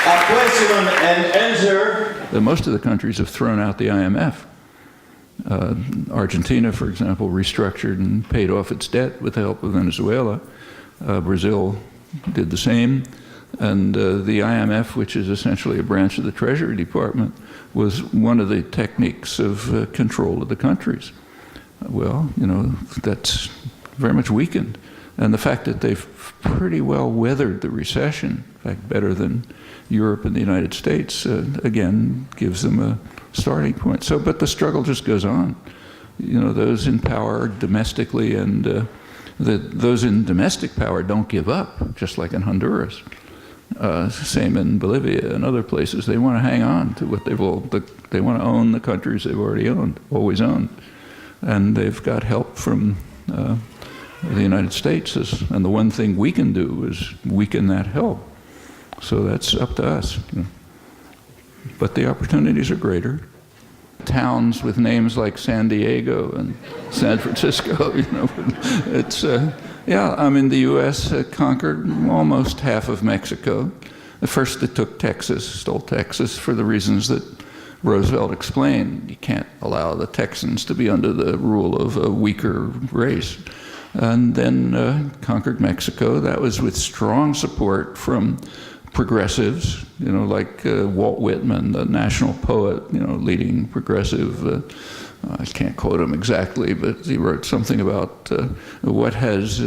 a question and answer. Most of the countries have thrown out the IMF. Argentina, for example, restructured and paid off its debt with the help of Venezuela. Brazil did the same. And the IMF, which is essentially a branch of the Treasury Department, was one of the techniques of control of the countries. Well, you know, that's very much weakened. And the fact that they've pretty well weathered the recession, in fact, better than Europe and the United States, again, gives them a starting point. So, but the struggle just goes on. You know, those in power domestically and those in domestic power don't give up, just like in Honduras. Same in Bolivia and other places. They want to hang on to what they want to own the countries they've already always owned. And they've got help from the United States, and the one thing we can do is weaken that help. So that's up to us. You know. But the opportunities are greater. Towns with names like San Diego and San Francisco, you know, it's, yeah, I mean, the U.S. Conquered almost half of Mexico. First it took Texas, stole Texas for the reasons that Roosevelt explained. You can't allow the Texans to be under the rule of a weaker race. And then conquered Mexico. That was with strong support from progressives, you know, like Walt Whitman, the national poet, you know, leading progressive. I can't quote him exactly, but he wrote something about what has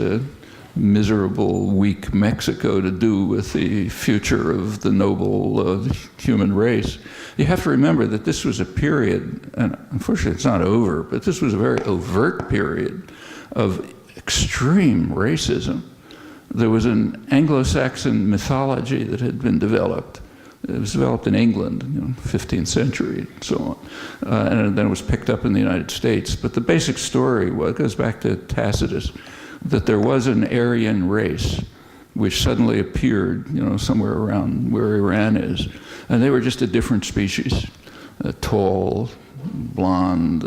miserable, weak Mexico to do with the future of the noble human race. You have to remember that this was a period, and unfortunately it's not over, but this was a very overt period of extreme racism. There was an Anglo-Saxon mythology that had been developed. It was developed in England, you know, 15th century and so on. And then it was picked up in the United States. But the basic story goes back to Tacitus, that there was an Aryan race which suddenly appeared, you know, somewhere around where Iran is. And they were just a different species, tall, blonde.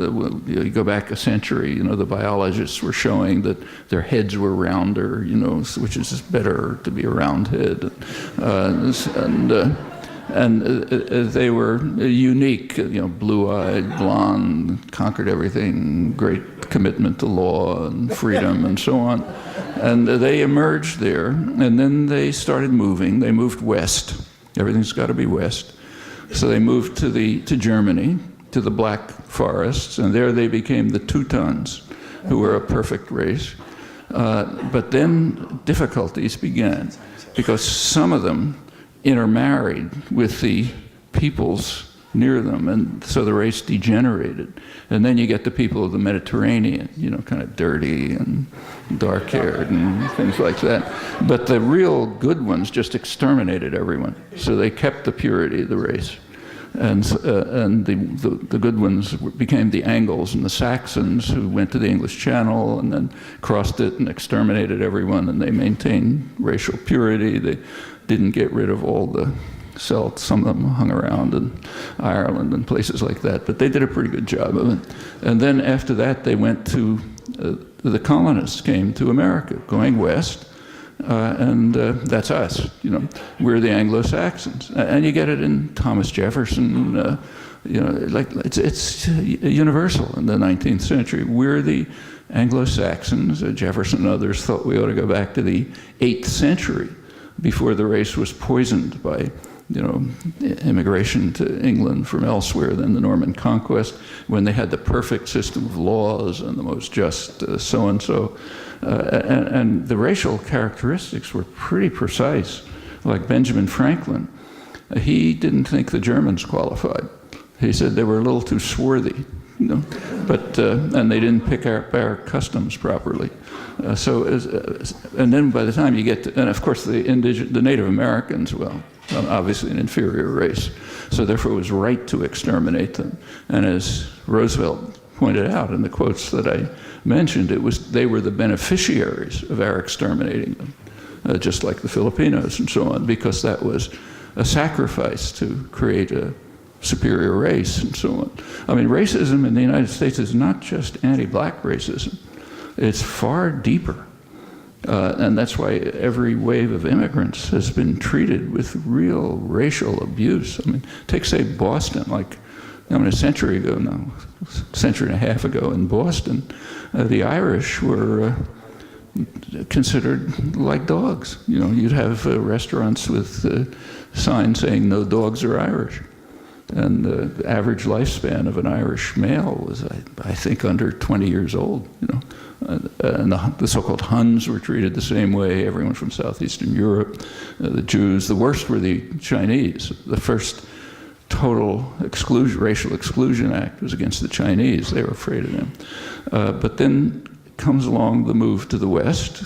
You go back a century, you know, the biologists were showing that their heads were rounder, you know, which is better to be a round head. And they were unique, you know, blue-eyed, blonde, conquered everything, great commitment to law and freedom and so on. And they emerged there, and then they started moving. They moved west. Everything's got to be west. So they moved to Germany, to the Black Forests, and there they became the Teutons, who were a perfect race. But then difficulties began, because some of them intermarried with the peoples near them, and so the race degenerated. And then you get the people of the Mediterranean, you know, kind of dirty and dark-haired and things like that. But the real good ones just exterminated everyone, so they kept the purity of the race. And the good ones became the Angles and the Saxons, who went to the English Channel and then crossed it and exterminated everyone, and they maintained racial purity. They didn't get rid of all the Celts. Some of them hung around in Ireland and places like that, but they did a pretty good job of it. And then after that, they went to the colonists came to America, going west, and that's us. We're the Anglo-Saxons, and you get it in Thomas Jefferson. Like it's universal in the 19th century. We're the Anglo-Saxons. Jefferson and others thought we ought to go back to the 8th century before the race was poisoned by immigration to England from elsewhere than the Norman conquest, when they had the perfect system of laws and the most just so-and-so. And the racial characteristics were pretty precise. Like Benjamin Franklin, he didn't think the Germans qualified. He said they were a little too swarthy, but and they didn't pick up our customs properly. And then by the time you get to, and of course the Native Americans, well, obviously an inferior race, so therefore it was right to exterminate them. And as Roosevelt pointed out in the quotes that I mentioned, they were the beneficiaries of our exterminating them, just like the Filipinos and so on, because that was a sacrifice to create a superior race and so on. I mean, racism in the United States is not just anti-black racism. It's far deeper. And that's why every wave of immigrants has been treated with real racial abuse. I mean, take, say, Boston, a century ago now, a century and a half ago in Boston, the Irish were considered like dogs. You'd have restaurants with signs saying no dogs are Irish. And the average lifespan of an Irish male was, I think, under 20 years old. And the so-called Huns were treated the same way. Everyone from Southeastern Europe, the Jews. The worst were the Chinese. The first total racial exclusion act was against the Chinese. They were afraid of them. But then comes along the move to the West.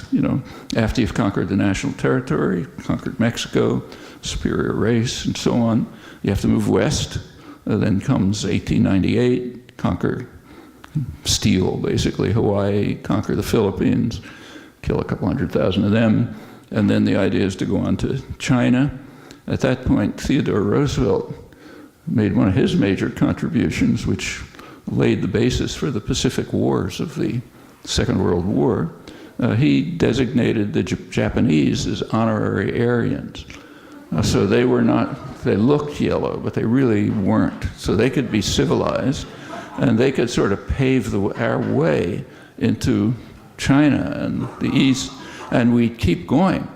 After you've conquered the national territory, conquered Mexico, superior race, and so on. You have to move west. Then comes 1898, conquer steal, basically, Hawaii, conquer the Philippines, kill a couple 100,000 of them. And then the idea is to go on to China. At that point, Theodore Roosevelt made one of his major contributions, which laid the basis for the Pacific Wars of the Second World War. He designated the Japanese as honorary Aryans. So they looked yellow, but they really weren't. So they could be civilized, and they could sort of pave our way into China and the East, and we keep going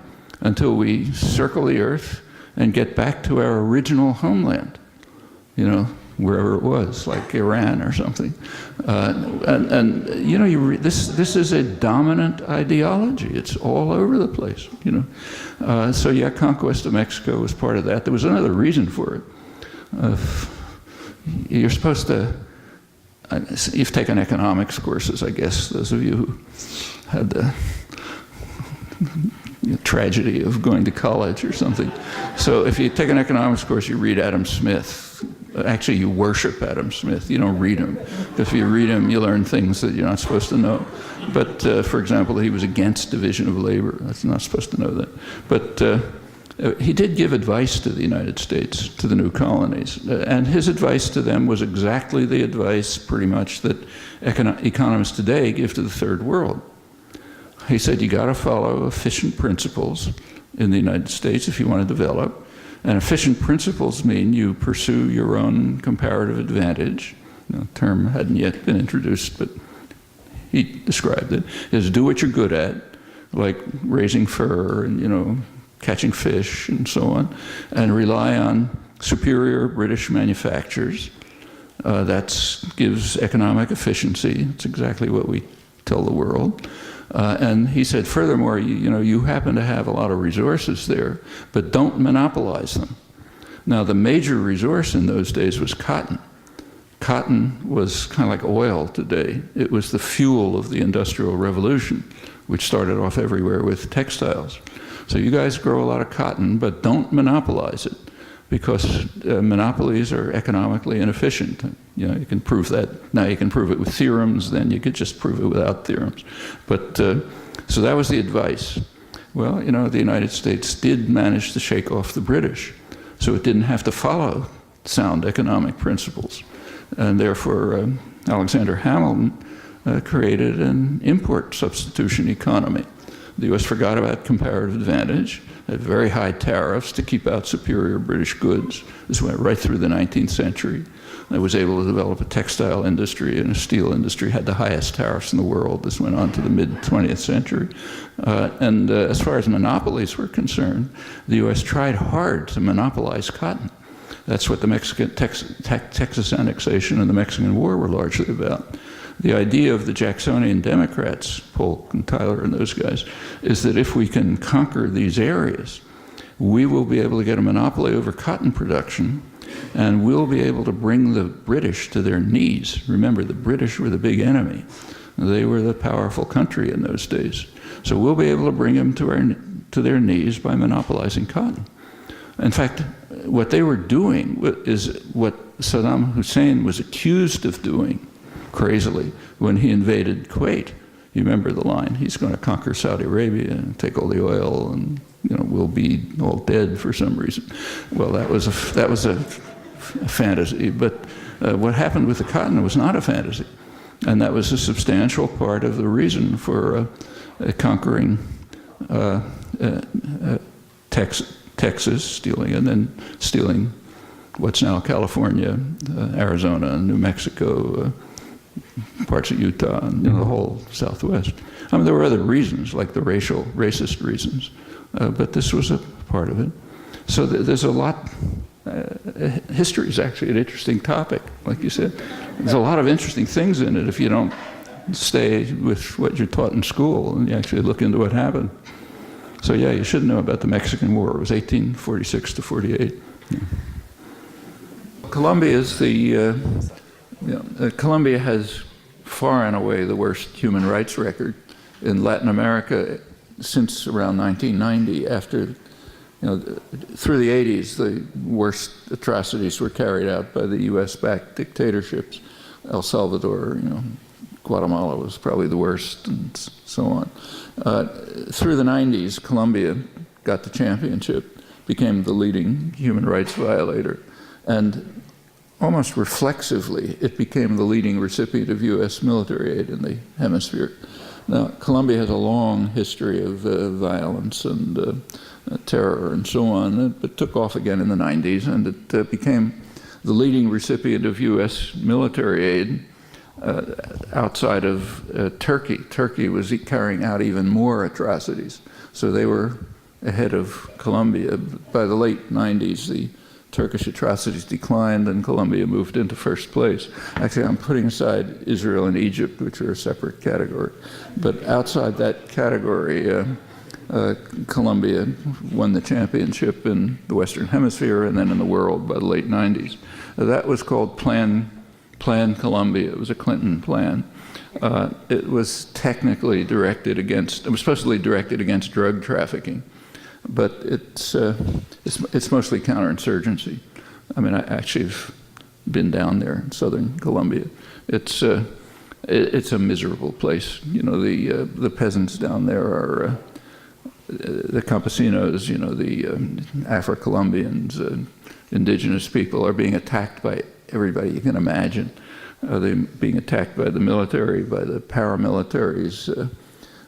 until we circle the earth and get back to our original homeland, wherever it was, like Iran or something. This is a dominant ideology. It's all over the place, So yeah, conquest of Mexico was part of that. There was another reason for it. You're supposed to, you've taken economics courses, I guess, those of you who had the tragedy of going to college or something. So if you take an economics course, you read Adam Smith. Actually, you worship Adam Smith. You don't read him. Because if you read him, you learn things that you're not supposed to know. But, for example, he was against division of labor. That's not supposed to know that. But he did give advice to the United States, to the new colonies. And his advice to them was exactly the advice, pretty much, that economists today give to the Third World. He said, you got to follow efficient principles in the United States if you want to develop. And efficient principles mean you pursue your own comparative advantage. The term hadn't yet been introduced, but he described it, is do what you're good at, like raising fur and, catching fish and so on, and rely on superior British manufacturers. That gives economic efficiency. It's exactly what we tell the world. And he said, furthermore, you happen to have a lot of resources there, but don't monopolize them. Now, the major resource in those days was cotton. Cotton was kind of like oil today. It was the fuel of the Industrial Revolution, which started off everywhere with textiles. So you guys grow a lot of cotton, but don't monopolize it, because monopolies are economically inefficient. You can prove that. Now you can prove it with theorems, then you could just prove it without theorems. But, so that was the advice. Well, the United States did manage to shake off the British, so it didn't have to follow sound economic principles. And therefore, Alexander Hamilton created an import substitution economy. The U.S. forgot about comparative advantage, had very high tariffs to keep out superior British goods. This went right through the 19th century. It was able to develop a textile industry and a steel industry, had the highest tariffs in the world. This went on to the mid-20th century. As far as monopolies were concerned, the U.S. tried hard to monopolize cotton. That's what the Texas annexation and the Mexican War were largely about. The idea of the Jacksonian Democrats, Polk and Tyler and those guys, is that if we can conquer these areas, we will be able to get a monopoly over cotton production, and we'll be able to bring the British to their knees. Remember, the British were the big enemy. They were the powerful country in those days. So we'll be able to bring them to their knees by monopolizing cotton. In fact, what they were doing is what Saddam Hussein was accused of doing, crazily, when he invaded Kuwait. You remember the line, he's going to conquer Saudi Arabia and take all the oil, and we'll be all dead for some reason. Well, that was a fantasy, but what happened with the cotton was not a fantasy. And that was a substantial part of the reason for conquering Texas, stealing, and then stealing what's now California, Arizona, and New Mexico, parts of Utah, and the whole Southwest. I mean, there were other reasons, like the racist reasons, but this was a part of it. So there's a lot. History is actually an interesting topic, like you said. There's a lot of interesting things in it if you don't stay with what you're taught in school and you actually look into what happened. So yeah, you should know about the Mexican War. It was 1846 to 48. Yeah. Colombia is Colombia has far and away the worst human rights record in Latin America since around 1990. After, through the 80s, the worst atrocities were carried out by the U.S.-backed dictatorships. El Salvador, Guatemala was probably the worst, and so on. Through the 90s, Colombia got the championship, became the leading human rights violator, and almost reflexively, it became the leading recipient of U.S. military aid in the hemisphere. Now, Colombia has a long history of violence and terror and so on. It took off again in the 90s, and it became the leading recipient of U.S. military aid outside of Turkey. Turkey was carrying out even more atrocities. So they were ahead of Colombia. By the late 90s, the Turkish atrocities declined and Colombia moved into first place. Actually, I'm putting aside Israel and Egypt, which are a separate category. But outside that category, Colombia won the championship in the Western Hemisphere and then in the world by the late 90s. That was called Plan Colombia. It was a Clinton plan. It was technically directed against, it was supposedly directed against drug trafficking, but it's mostly counterinsurgency. I mean, I actually have been down there in southern Colombia. It's a miserable place. The peasants down there are the campesinos, the Afro-Colombians, indigenous people are being attacked by everybody you can imagine. They're being attacked by the military, by the paramilitaries.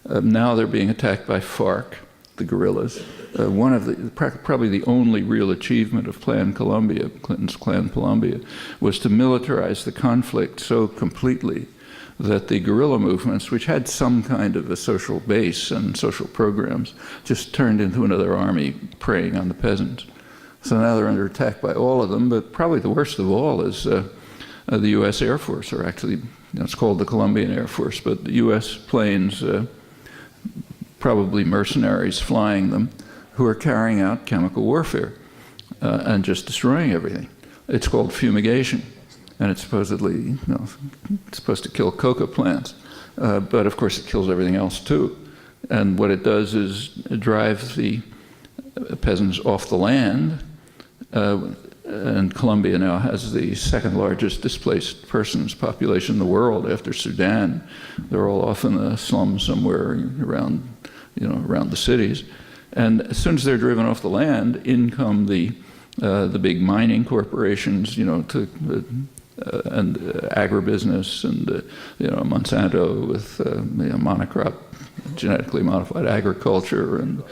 Now they're being attacked by FARC, the guerrillas. One of probably the only real achievement of Plan Colombia, Clinton's Plan Colombia, was to militarize the conflict so completely that the guerrilla movements, which had some kind of a social base and social programs, just turned into another army preying on the peasants. So now they're under attack by all of them, but probably the worst of all is the U.S. Air Force, or actually, it's called the Colombian Air Force, but the U.S. planes, probably mercenaries flying them, who are carrying out chemical warfare and just destroying everything. It's called fumigation, and it's supposedly, it's supposed to kill coca plants, but of course it kills everything else too. And what it does is drive the peasants off the land, and Colombia now has the second largest displaced persons population in the world after Sudan. They're all off in the slums somewhere around the cities. And as soon as they're driven off the land, in come the big mining corporations, to and agribusiness, and Monsanto with monocrop, genetically modified agriculture, and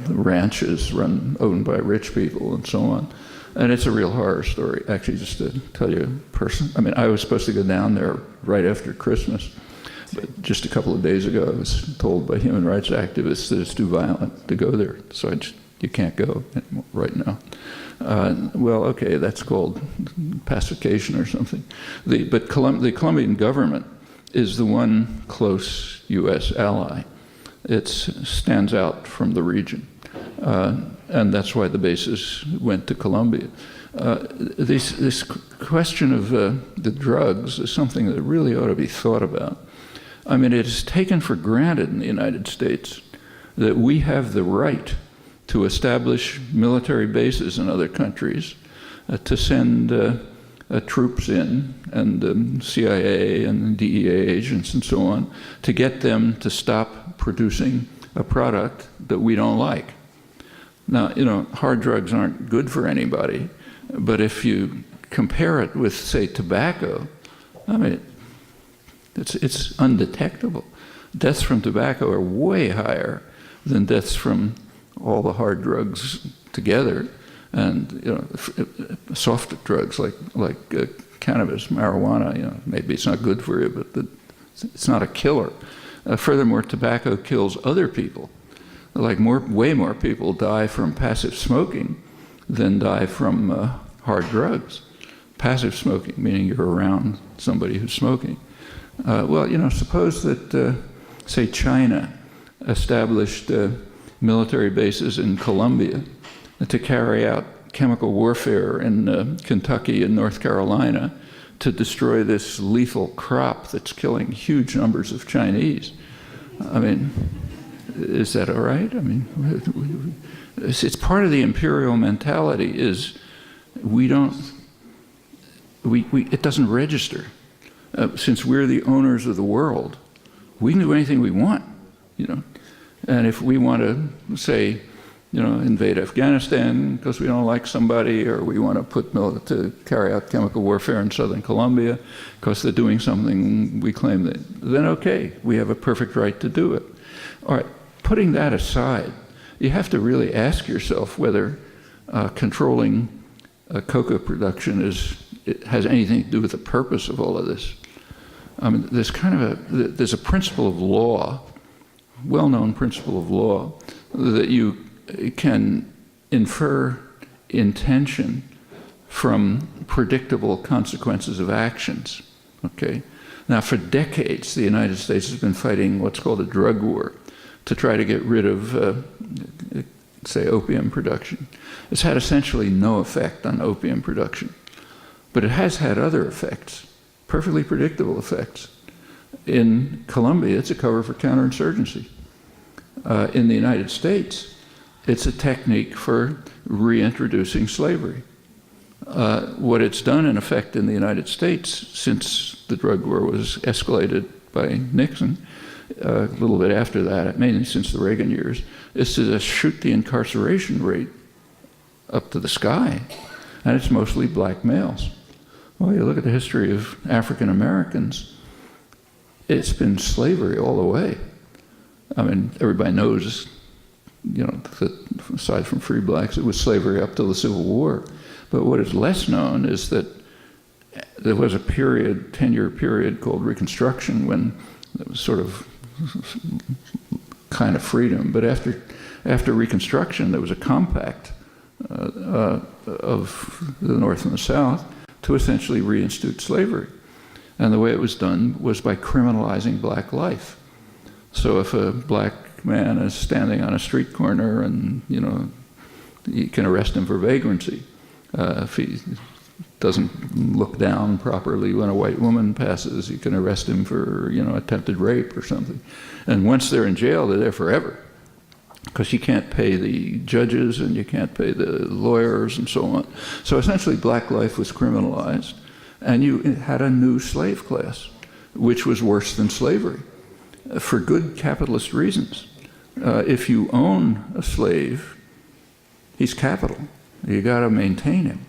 ranches owned by rich people, and so on. And it's a real horror story. Actually, just to tell you, I was supposed to go down there right after Christmas, but just a couple of days ago, I was told by human rights activists that it's too violent to go there, so you can't go right now. Well, okay, that's called pacification or something. But the Colombian government is the one close U.S. ally. It stands out from the region. And that's why the bases went to Colombia. This question of the drugs is something that really ought to be thought about. I mean, it is taken for granted in the United States that we have the right to establish military bases in other countries, to send troops in, and CIA and DEA agents and so on, to get them to stop producing a product that we don't like. Now, hard drugs aren't good for anybody, but if you compare it with, say, tobacco, I mean, it's undetectable. Deaths from tobacco are way higher than deaths from all the hard drugs together, and soft drugs like cannabis, marijuana. Maybe it's not good for you, but it's not a killer. Furthermore, tobacco kills other people. Way more people die from passive smoking than die from hard drugs. Passive smoking, meaning you're around somebody who's smoking. Suppose that, say, China established military bases in Colombia to carry out chemical warfare in Kentucky and North Carolina to destroy this lethal crop that's killing huge numbers of Chinese. I mean, is that all right? I mean, it's part of the imperial mentality is it doesn't register. Since we're the owners of the world, we can do anything we want, And if we want to, say, invade Afghanistan because we don't like somebody, or we want to carry out chemical warfare in southern Colombia because they're doing something we claim then okay, we have a perfect right to do it. All right, putting that aside, you have to really ask yourself whether controlling cocoa production has anything to do with the purpose of all of this. I mean, there's a principle of law, well-known principle of law, that you can infer intention from predictable consequences of actions, okay? Now, for decades, the United States has been fighting what's called a drug war to try to get rid of, say, opium production. It's had essentially no effect on opium production, but it has had other effects, perfectly predictable effects. In Colombia, it's a cover for counterinsurgency. In the United States, it's a technique for reintroducing slavery. What it's done, in effect, in the United States, since the drug war was escalated by Nixon, a little bit after that, mainly since the Reagan years, is to just shoot the incarceration rate up to the sky, and it's mostly black males. Well, you look at the history of African Americans, it's been slavery all the way. I mean, everybody knows, that aside from free blacks, it was slavery up till the Civil War. But what is less known is that there was a 10-year period called Reconstruction when there was sort of kind of freedom. But after Reconstruction, there was a compact of the North and the South to essentially reinstitute slavery. And the way it was done was by criminalizing black life. So if a black man is standing on a street corner and, you can arrest him for vagrancy. If he doesn't look down properly when a white woman passes, you can arrest him for, attempted rape or something. And once they're in jail, they're there forever, because you can't pay the judges and you can't pay the lawyers and so on. So essentially black life was criminalized, and you had a new slave class, which was worse than slavery, for good capitalist reasons. If you own a slave, he's capital. You got to maintain him.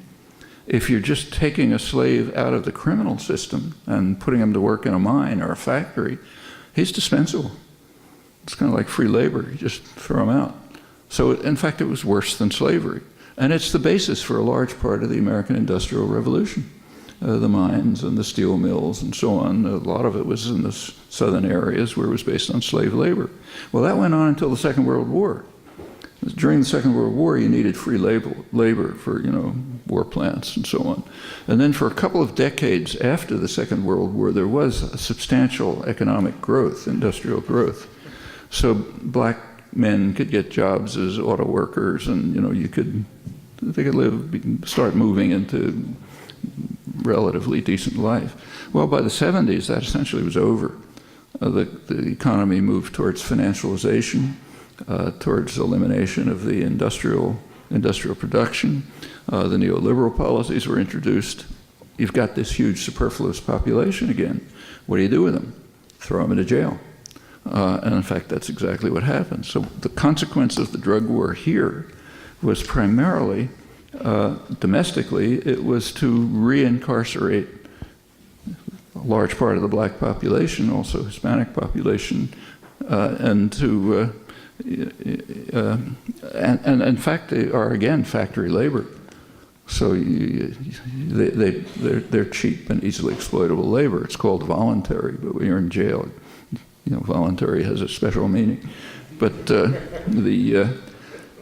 If you're just taking a slave out of the criminal system and putting him to work in a mine or a factory, he's dispensable. It's kind of like free labor. You just throw him out. So, in fact, it was worse than slavery. And it's the basis for a large part of the American Industrial Revolution. The mines and the steel mills and so on, a lot of it was in the southern areas where it was based on slave labor. Well, that went on until the Second World War. During the Second World War, you needed free labor for, war plants and so on. And then for a couple of decades after the Second World War, there was a substantial economic growth, industrial growth. So black men could get jobs as auto workers, and they could start moving into relatively decent life. Well, by the 70s, that essentially was over. The economy moved towards financialization, towards elimination of the industrial production. The neoliberal policies were introduced. You've got this huge superfluous population again. What do you do with them? Throw them into jail. And in fact, that's exactly what happened. So the consequence of the drug war here was primarily, domestically, it was to re-incarcerate a large part of the black population, also Hispanic population, and to and in fact, they are again factory labor. So they're cheap and easily exploitable labor. It's called voluntary, but when you're in jail, voluntary has a special meaning. But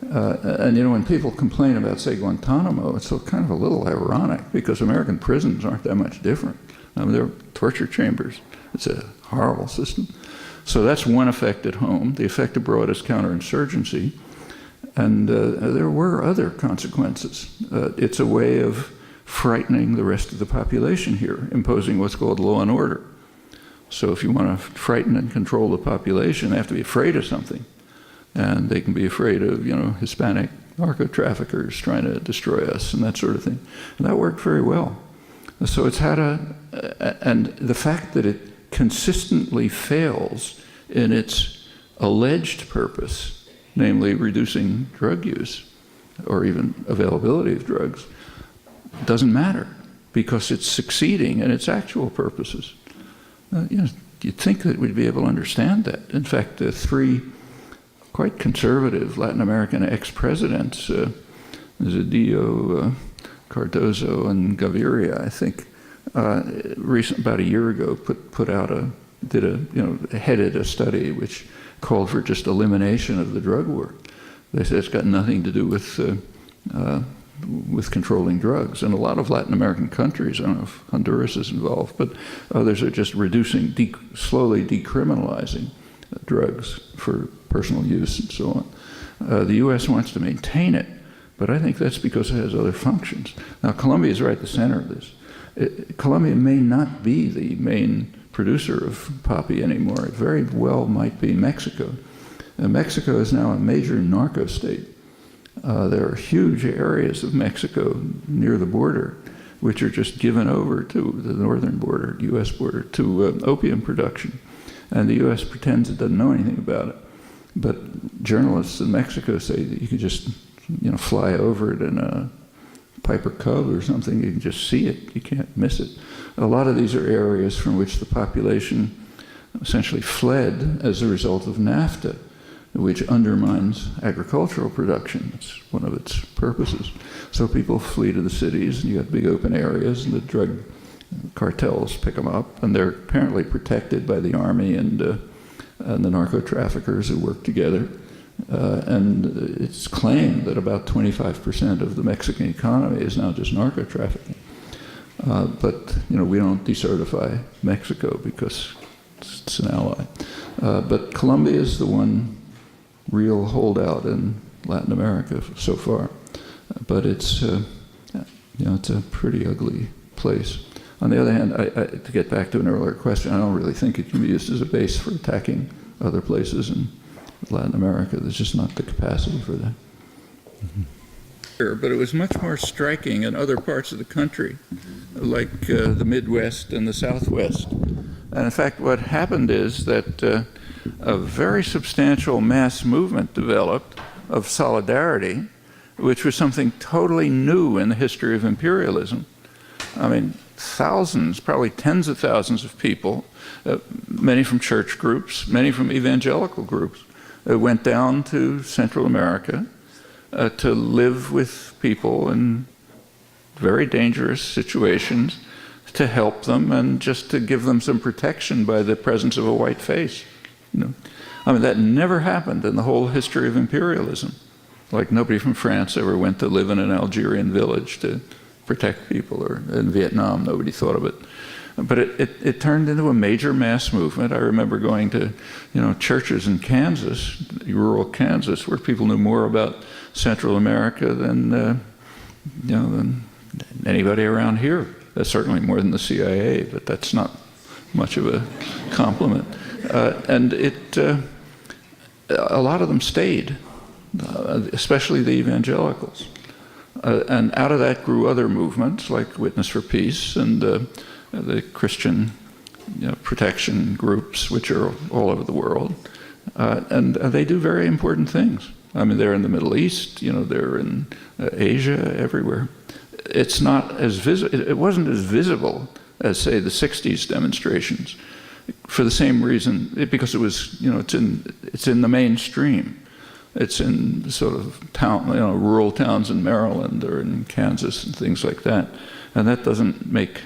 when people complain about, say, Guantanamo, it's kind of a little ironic because American prisons aren't that much different. They're torture chambers. It's a horrible system. So that's one effect at home. The effect abroad is counterinsurgency. And there were other consequences. It's a way of frightening the rest of the population here, imposing what's called law and order. So if you want to frighten and control the population, they have to be afraid of something. And they can be afraid of, Hispanic narco-traffickers trying to destroy us and that sort of thing. And that worked very well. So it's had and the fact that it consistently fails in its alleged purpose, namely reducing drug use or even availability of drugs, doesn't matter because it's succeeding in its actual purposes. You'd think that we'd be able to understand that. In fact, the three quite conservative Latin American ex-presidents, Zedillo, Cardozo, and Gaviria, I think, about a year ago, headed a study which called for just elimination of the drug war. They said it's got nothing to do with controlling drugs. And a lot of Latin American countries, I don't know if Honduras is involved, but others are just slowly decriminalizing drugs for personal use and so on. The U.S. wants to maintain it, but I think that's because it has other functions. Now, Colombia is right at the center of this. Colombia may not be the main producer of poppy anymore. It very well might be Mexico. Mexico is now a major narco state. There are huge areas of Mexico near the border which are just given over to the northern border, U.S. border, to opium production. And the U.S. pretends it doesn't know anything about it. But journalists in Mexico say that you could just fly over it in a Piper Cub or something, you can just see it, you can't miss it. A lot of these are areas from which the population essentially fled as a result of NAFTA, which undermines agricultural production. It's one of its purposes. So people flee to the cities, and you got big open areas, and the drug cartels pick them up, and they're apparently protected by the army and the narco-traffickers who work together. And it's claimed that about 25% of the Mexican economy is now just narco-trafficking. But we don't decertify Mexico because it's an ally. But Colombia is the one real holdout in Latin America so far. But it's it's a pretty ugly place. On the other hand, to get back to an earlier question, I don't really think it can be used as a base for attacking other places in Latin America. There's just not the capacity for that. But it was much more striking in other parts of the country, like the Midwest and the Southwest. And in fact, what happened is that a very substantial mass movement developed of solidarity which was something totally new in the history of imperialism. I mean, thousands, probably tens of thousands of people, many from church groups, many from evangelical groups, went down to Central America to live with people in very dangerous situations, to help them and just to give them some protection by the presence of a white face. I mean, that never happened in the whole history of imperialism. Like, nobody from France ever went to live in an Algerian village to protect people, or in Vietnam, nobody thought of it. But it turned into a major mass movement. I remember going to, churches in Kansas, rural Kansas, where people knew more about Central America than anybody around here. That's certainly more than the CIA, but that's not much of a compliment. And a lot of them stayed, especially the evangelicals. And out of that grew other movements like Witness for Peace and the Christian protection groups, which are all over the world. And they do very important things. I mean, they're in the Middle East, they're in Asia, everywhere. It's not as it wasn't as visible as, say, the 60s demonstrations, for the same reason, because it was, it's in the mainstream. It's in sort of rural towns in Maryland or in Kansas and things like that, and that doesn't make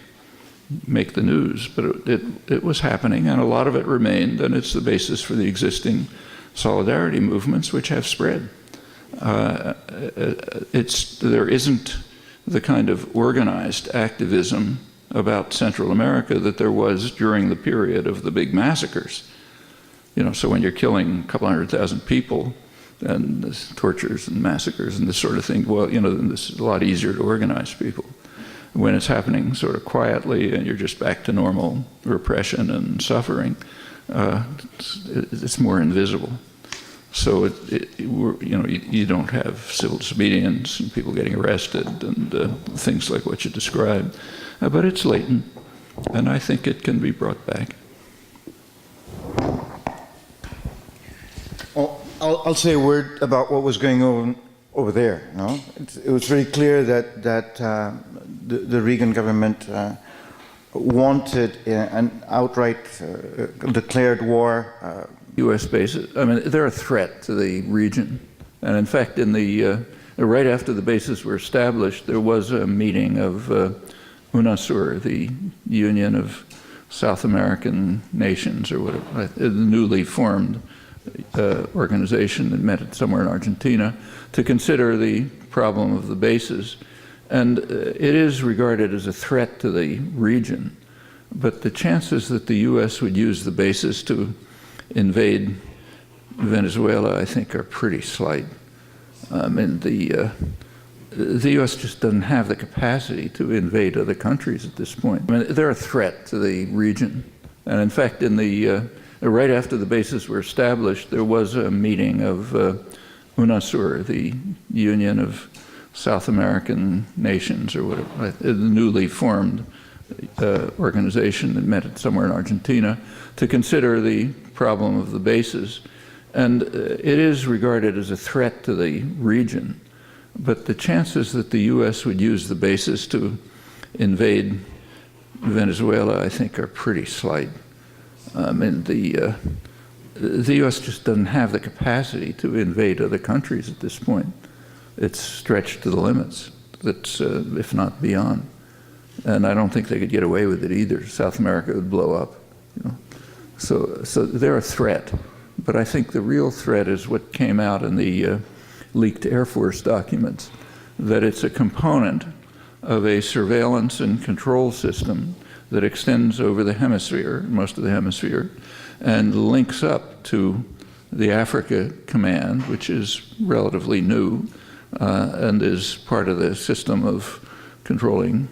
the news. But it was happening, and a lot of it remained, and it's the basis for the existing solidarity movements, which have spread. There isn't the kind of organized activism about Central America that there was during the period of the big massacres. So when you're killing a couple 100,000 people, and this tortures and massacres and this sort of thing, well, this is a lot easier to organize people. When it's happening sort of quietly and you're just back to normal repression and suffering, it's more invisible. So you don't have civil disobedience and people getting arrested and things like what you described, but it's latent, and I think it can be brought back. I'll say a word about what was going on over there. It was very clear that the Reagan government wanted an outright declared war. U.S. bases. I mean, they're a threat to the region, and in fact, right after the bases were established, there was a meeting of UNASUR, the Union of South American Nations, or whatever, the newly formed organization that met somewhere in Argentina, to consider the problem of the bases. And it is regarded as a threat to the region, but the chances that the U.S. would use the bases to invade Venezuela, I think, are pretty slight. I mean, the U.S. just doesn't have the capacity to invade other countries at this point. I mean, they're a threat to the region. And in fact, right after the bases were established, there was a meeting of UNASUR, the Union of South American Nations, or whatever, the newly formed organization that met somewhere in Argentina, to consider the problem of the bases. And it is regarded as a threat to the region, but the chances that the U.S. would use the bases to invade Venezuela, I think, are pretty slight. I mean, the U.S. just doesn't have the capacity to invade other countries at this point. It's stretched to the limits, if not beyond. And I don't think they could get away with it either. South America would blow up. So they're a threat. But I think the real threat is what came out in the leaked Air Force documents, that it's a component of a surveillance and control system that extends over the hemisphere, most of the hemisphere, and links up to the Africa Command, which is relatively new, and is part of the system of controlling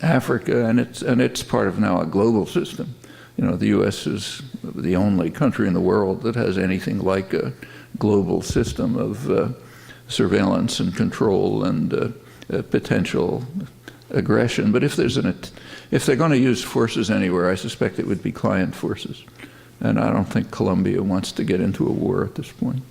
Africa, and it's part of now a global system. The U.S. is the only country in the world that has anything like a global system of surveillance and control and potential aggression. But if they're going to use forces anywhere, I suspect it would be client forces. And I don't think Colombia wants to get into a war at this point.